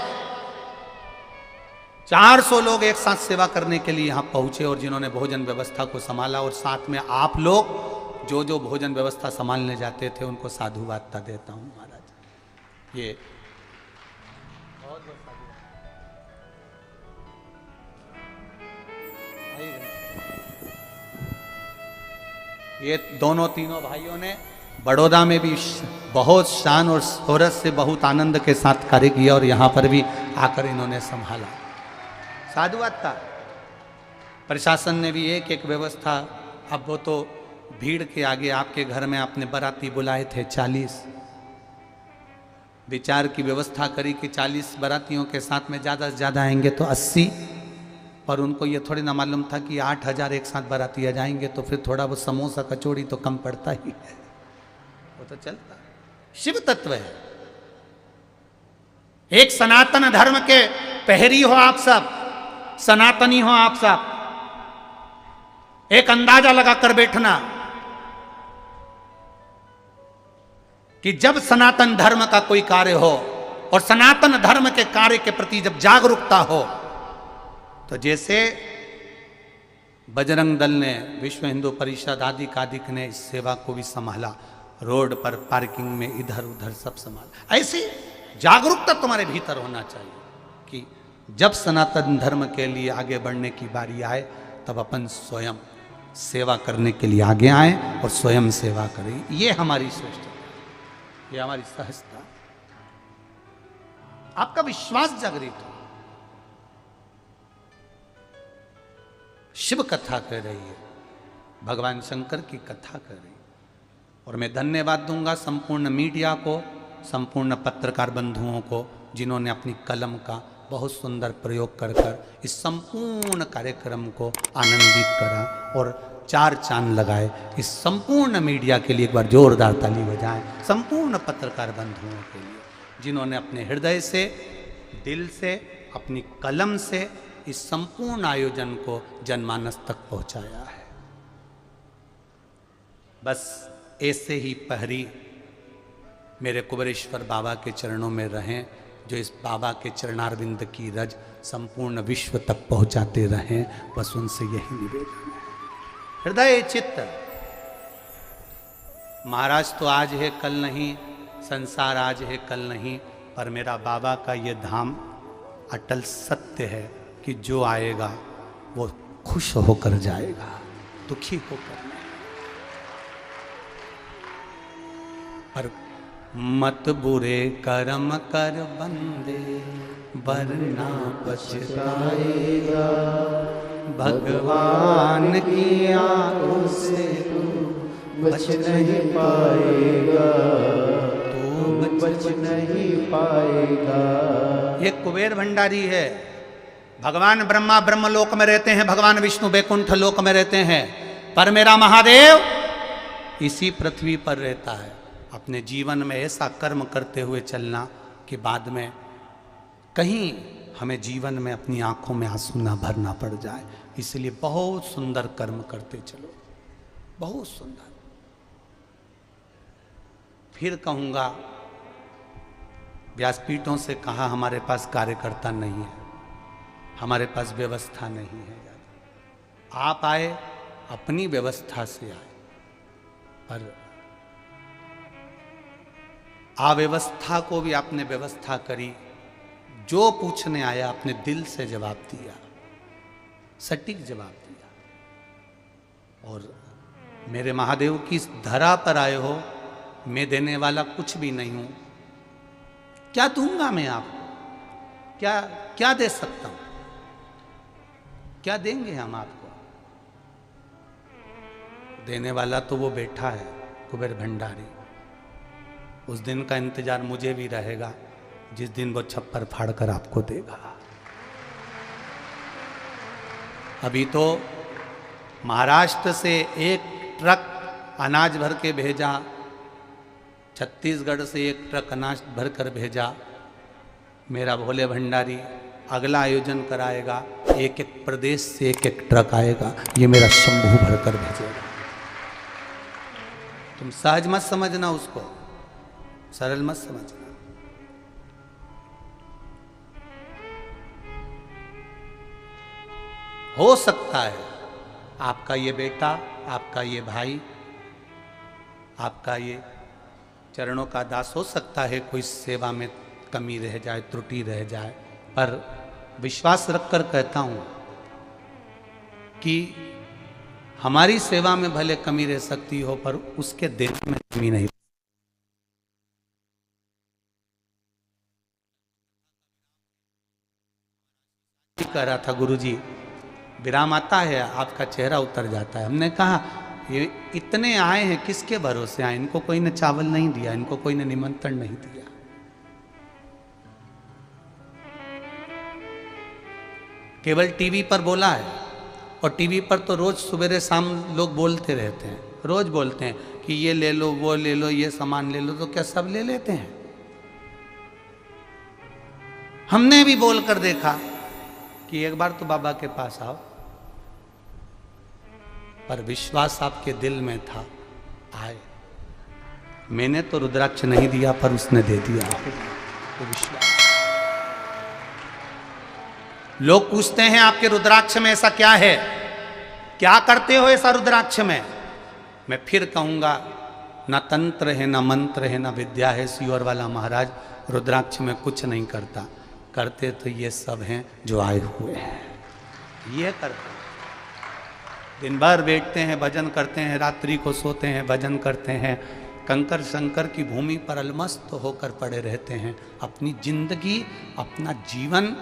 400 लोग एक साथ सेवा करने के लिए यहाँ पहुंचे, और जिन्होंने भोजन व्यवस्था को संभाला। और साथ में आप लोग जो जो भोजन व्यवस्था संभालने जाते थे उनको साधुवादता देता हूँ महाराज। ये बहुत ये दोनों तीनों भाइयों ने बड़ौदा में भी बहुत शान और शोहरत से, बहुत आनंद के साथ कार्य किया, और यहाँ पर भी आकर इन्होंने संभाला। साधुवादता। प्रशासन ने भी एक एक व्यवस्था। अब वो तो भीड़ के आगे, आपके घर में आपने बाराती बुलाए थे 40, विचार की व्यवस्था करी कि 40 बारातियों के साथ में ज़्यादा से ज़्यादा आएंगे तो 80, पर उनको ये थोड़ी ना मालूम था कि 8000 एक साथ बाराती आ जाएंगे तो फिर थोड़ा वो समोसा कचौड़ी तो कम पड़ता ही है, वो तो चलता। शिव तत्व है। एक सनातन धर्म के पहरी हो आप सब, सनातनी हो आप सब, एक अंदाजा लगाकर बैठना कि जब सनातन धर्म का कोई कार्य हो और सनातन धर्म के कार्य के प्रति जब जागरूकता हो, तो जैसे बजरंग दल ने, विश्व हिंदू परिषद आदि कादिक ने इस सेवा को भी संभाला, रोड पर पार्किंग में इधर उधर सब संभाला। ऐसी जागरूकता तुम्हारे भीतर होना चाहिए कि जब सनातन धर्म के लिए आगे बढ़ने की बारी आए तब अपन स्वयं सेवा करने के लिए आगे आए और स्वयं सेवा करें। ये हमारी श्रेष्ठता, ये हमारी सहजता। आपका विश्वास जागृत हो। शिव कथा कर रही है, भगवान शंकर की कथा कर रही है। और मैं धन्यवाद दूंगा संपूर्ण मीडिया को, संपूर्ण पत्रकार बंधुओं को, जिन्होंने अपनी कलम का बहुत सुंदर प्रयोग कर इस संपूर्ण कार्यक्रम को आनंदित करा और 4 चांद लगाए। इस संपूर्ण मीडिया के लिए एक बार जोरदार ताली बजाएं, संपूर्ण पत्रकार बंधुओं के लिए, जिन्होंने अपने हृदय से, दिल से, अपनी कलम से इस संपूर्ण आयोजन को जनमानस तक पहुंचाया है। बस ऐसे ही पहरी मेरे कुबेरेश्वर बाबा के चरणों में रहें, जो इस बाबा के चरणारविंद की रज संपूर्ण विश्व तक पहुंचाते रहें। बस उनसे यही निवेदन है। हृदय चित्त, महाराज तो आज है कल नहीं, संसार आज है कल नहीं, पर मेरा बाबा का ये धाम अटल सत्य है कि जो आएगा वो खुश होकर जाएगा, दुखी होकर नहीं। पर मत बुरे कर्म कर बंदे, वरना पछताएगा, भगवान की आंखों से तू बच नहीं पाएगा, तू बच नहीं पाएगा। ये कुबेर भंडारी है। भगवान ब्रह्मा ब्रह्मलोक में रहते हैं, भगवान विष्णु बैकुंठ लोक में रहते हैं, पर मेरा महादेव इसी पृथ्वी पर रहता है। अपने जीवन में ऐसा कर्म करते हुए चलना कि बाद में कहीं हमें जीवन में अपनी आंखों में आंसू ना भरना पड़ जाए। इसलिए बहुत सुंदर कर्म करते चलो, बहुत सुंदर। फिर कहूँगा, व्यासपीठों से कहा हमारे पास कार्यकर्ता नहीं है, हमारे पास व्यवस्था नहीं है। आप आए अपनी व्यवस्था से आए, पर अव्यवस्था को भी आपने व्यवस्था करी। जो पूछने आया अपने दिल से जवाब दिया, सटीक जवाब दिया। और मेरे महादेव की इस धरा पर आए हो, मैं देने वाला कुछ भी नहीं हूं। क्या दूंगा मैं आपको? क्या क्या दे सकता हूं? क्या देंगे हम आपको? देने वाला तो वो बैठा है, कुबेर भंडारी। उस दिन का इंतजार मुझे भी रहेगा जिस दिन वो छप्पर फाड़ कर आपको देगा। अभी तो महाराष्ट्र से एक ट्रक अनाज भर के भेजा, छत्तीसगढ़ से एक ट्रक अनाज भर कर भेजा। मेरा भोले भंडारी अगला आयोजन कराएगा, एक एक प्रदेश से एक एक ट्रक आएगा, ये मेरा शंभू भर कर भेजेगा। तुम सहज मत समझना उसको, सरल मत समझना। हो सकता है आपका ये बेटा, आपका ये भाई, आपका ये चरणों का दास, हो सकता है कोई सेवा में कमी रह जाए, त्रुटि रह जाए, पर विश्वास रखकर कहता हूं कि हमारी सेवा में भले कमी रह सकती हो, पर उसके देने में कमी नहीं। कह रहा था गुरुजी, विराम आता है आपका चेहरा उतर जाता है। हमने कहा ये इतने आए हैं, किसके भरोसे आए? इनको कोई ने चावल नहीं दिया, इनको कोई ने निमंत्रण नहीं दिया। केवल टीवी पर बोला है, और टीवी पर तो रोज सवेरे शाम लोग बोलते रहते हैं, रोज बोलते हैं कि ये ले लो, वो ले लो, ये सामान ले लो। तो क्या सब ले लेते हैं? हमने भी बोलकर देखा कि एक बार तो बाबा के पास आओ, पर विश्वास आपके दिल में था, आए। मैंने तो रुद्राक्ष नहीं दिया, पर उसने दे दिया तो विश्वास। लोग पूछते हैं आपके रुद्राक्ष में ऐसा क्या है? क्या करते हो ऐसा रुद्राक्ष में? मैं फिर कहूंगा, ना तंत्र है, ना मंत्र है, ना विद्या है। सीहोर वाला महाराज रुद्राक्ष में कुछ नहीं करता। करते तो ये सब हैं जो आए हुए हैं, ये करते हैं। दिन भर बैठते हैं, भजन करते हैं, रात्रि को सोते हैं, भजन करते हैं, कंकर शंकर की भूमि पर अलमस्त होकर पड़े रहते हैं। अपनी जिंदगी, अपना जीवन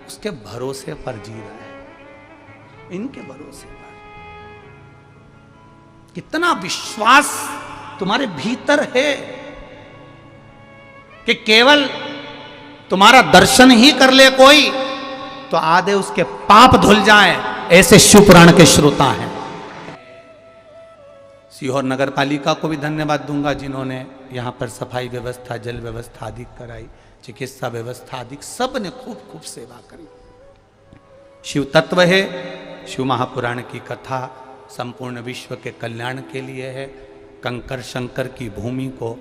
उसके भरोसे पर जी रहे हैं, इनके भरोसे पर। कितना विश्वास तुम्हारे भीतर है कि केवल तुम्हारा दर्शन ही कर ले कोई तो आधे उसके पाप धुल जाएं, ऐसे शिव पुराण के श्रोता हैं। सीहोर नगर पालिका को भी धन्यवाद दूंगा जिन्होंने यहाँ पर सफाई व्यवस्था, जल व्यवस्था आदि कराई, चिकित्सा व्यवस्था आदि, सब ने खूब खूब सेवा करी। शिव तत्व है, शिव महापुराण की कथा संपूर्ण विश्व के कल्याण के लिए है। कंकर शंकर की भूमि को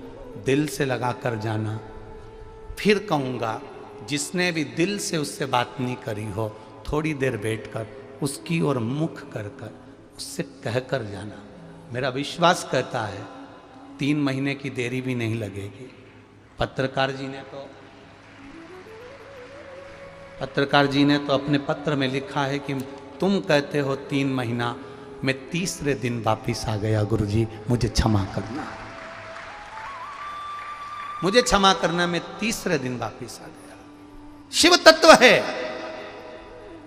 दिल से लगाकर जाना। फिर कहूँगा, जिसने भी दिल से उससे बात नहीं करी हो, थोड़ी देर बैठकर उसकी ओर मुख कर कर उससे कहकर जाना। मेरा विश्वास कहता है 3 महीने की देरी भी नहीं लगेगी। पत्रकार जी ने तो अपने पत्र में लिखा है कि तुम कहते हो 3 महीना, मैं तीसरे दिन वापिस आ गया। गुरुजी मुझे क्षमा करना, मुझे क्षमा करना, मैं तीसरे दिन वापिस आ गया। शिव तत्व है,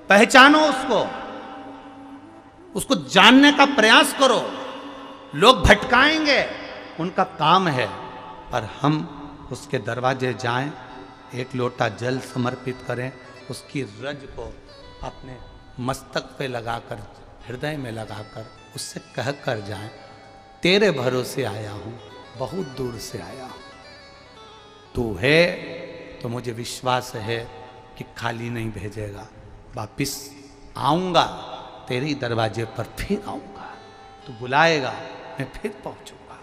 पहचानो उसको, उसको जानने का प्रयास करो। लोग भटकाएंगे, उनका काम है, पर हम उसके दरवाजे जाएं, एक लोटा जल समर्पित करें, उसकी रज को अपने मस्तक पे लगाकर, हृदय में लगाकर उससे कह कर जाएं, तेरे भरोसे आया हूं, बहुत दूर से आया हूं, तू है तो मुझे विश्वास है कि खाली नहीं भेजेगा। वापिस आऊंगा, तेरे ही दरवाजे पर फिर आऊंगा, तू बुलाएगा, मैं फिर पहुंचूंगा।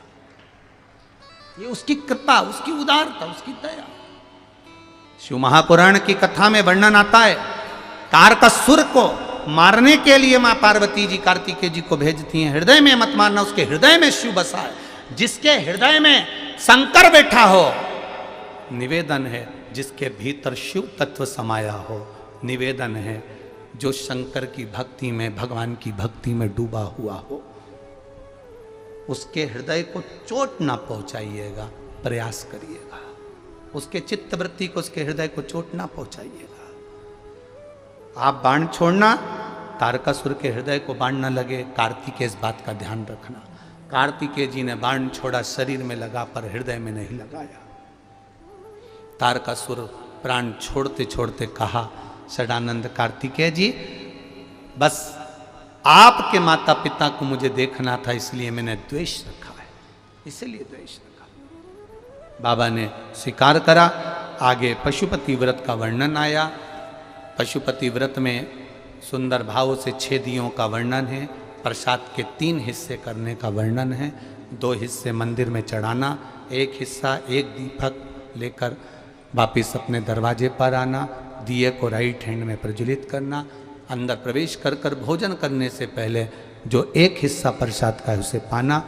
ये उसकी कृपा, उसकी उदारता, उसकी दया। शिव महापुराण की कथा में वर्णन आता है, तारकासुर को मारने के लिए मां पार्वती जी कार्तिकेय जी को भेजती हैं। हृदय में मत मारना, उसके हृदय में शिव बसा है। जिसके हृदय में शंकर बैठा हो, निवेदन है, जिसके भीतर शिव तत्व समाया हो, निवेदन है, जो शंकर की भक्ति में, भगवान की भक्ति में डूबा हुआ हो, उसके हृदय को चोट ना पहुंचाइएगा, प्रयास करिएगा। उसके चित्त वृत्ति को, उसके हृदय को चोट ना पहुंचाइएगा। आप बाण छोड़ना, तारकासुर के हृदय को बाण न लगे, कार्तिकेय इस बात का ध्यान रखना। कार्तिकेय जी ने बाण छोड़ा, शरीर में लगा पर हृदय में नहीं लगाया। तारकासुर प्राण छोड़ते छोड़ते कहा, सदानंद कार्तिकेय जी, बस आपके माता पिता को मुझे देखना था, इसलिए मैंने द्वेष रखा है, इसलिए द्वेष रखा। बाबा ने स्वीकार करा। आगे पशुपति व्रत का वर्णन आया। पशुपति व्रत में सुंदर भाव से 6 दियों का वर्णन है। प्रसाद के 3 हिस्से करने का वर्णन है। 2 हिस्से मंदिर में चढ़ाना, 1 हिस्सा, 1 दीपक लेकर वापिस अपने दरवाजे पर आना, दिए को राइट हैंड में प्रज्वलित करना, अंदर प्रवेश कर कर भोजन करने से पहले जो 1 हिस्सा प्रसाद का है उसे पाना।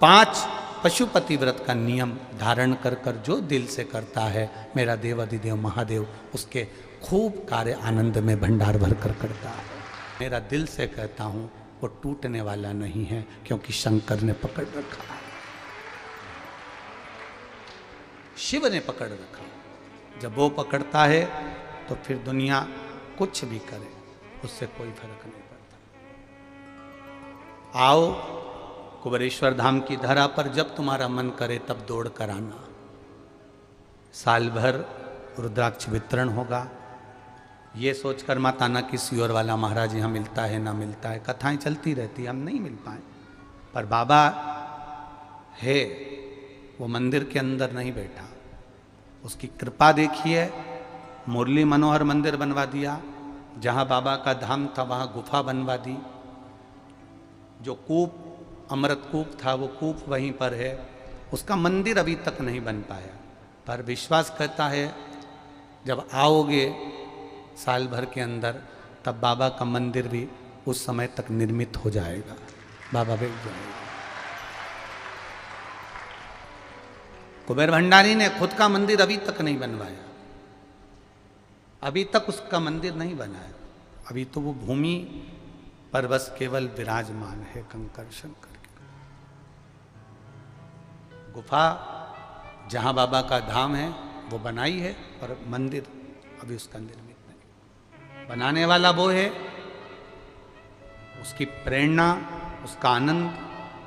5 पशुपति व्रत का नियम धारण कर कर जो दिल से करता है, मेरा देवाधिदेव महादेव उसके खूब कार्य आनंद में भंडार भर कर करता है। मेरा दिल से कहता हूँ, वो टूटने वाला नहीं है, क्योंकि शंकर ने पकड़ रखा है, शिव ने पकड़ रखा। जब वो पकड़ता है तो फिर दुनिया कुछ भी करे, उससे कोई फर्क नहीं पड़ता। आओ कुबेरेश्वर धाम की धरा पर, जब तुम्हारा मन करे तब दौड़ कर आना। साल भर रुद्राक्ष वितरण होगा। ये सोचकर मत आना कि सीहोर वाला महाराज यहाँ मिलता है ना मिलता है, कथाएं चलती रहती, हम नहीं मिल पाए, पर बाबा है, वो मंदिर के अंदर नहीं बैठा। उसकी कृपा देखिए, मुरली मनोहर मंदिर बनवा दिया, जहाँ बाबा का धाम था वहाँ गुफा बनवा दी। जो कूप, अमृत कूप था, वो कूप वहीं पर है। उसका मंदिर अभी तक नहीं बन पाया, पर विश्वास करता है जब आओगे साल भर के अंदर, तब बाबा का मंदिर भी उस समय तक निर्मित हो जाएगा। बाबा बैठ जाएगा। कुबेर भंडारी ने खुद का मंदिर अभी तक नहीं बनवाया, अभी तक उसका मंदिर नहीं बना है। अभी तो वो भूमि पर बस केवल विराजमान है कंकर शंकर के। गुफा जहां बाबा का धाम है वो बनाई है, और मंदिर अभी उसका निर्मित नहीं। बनाने वाला वो है, उसकी प्रेरणा, उसका आनंद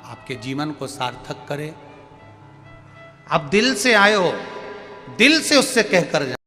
आपके जीवन को सार्थक करे। आप दिल से आए हो, दिल से उससे कहकर जाए।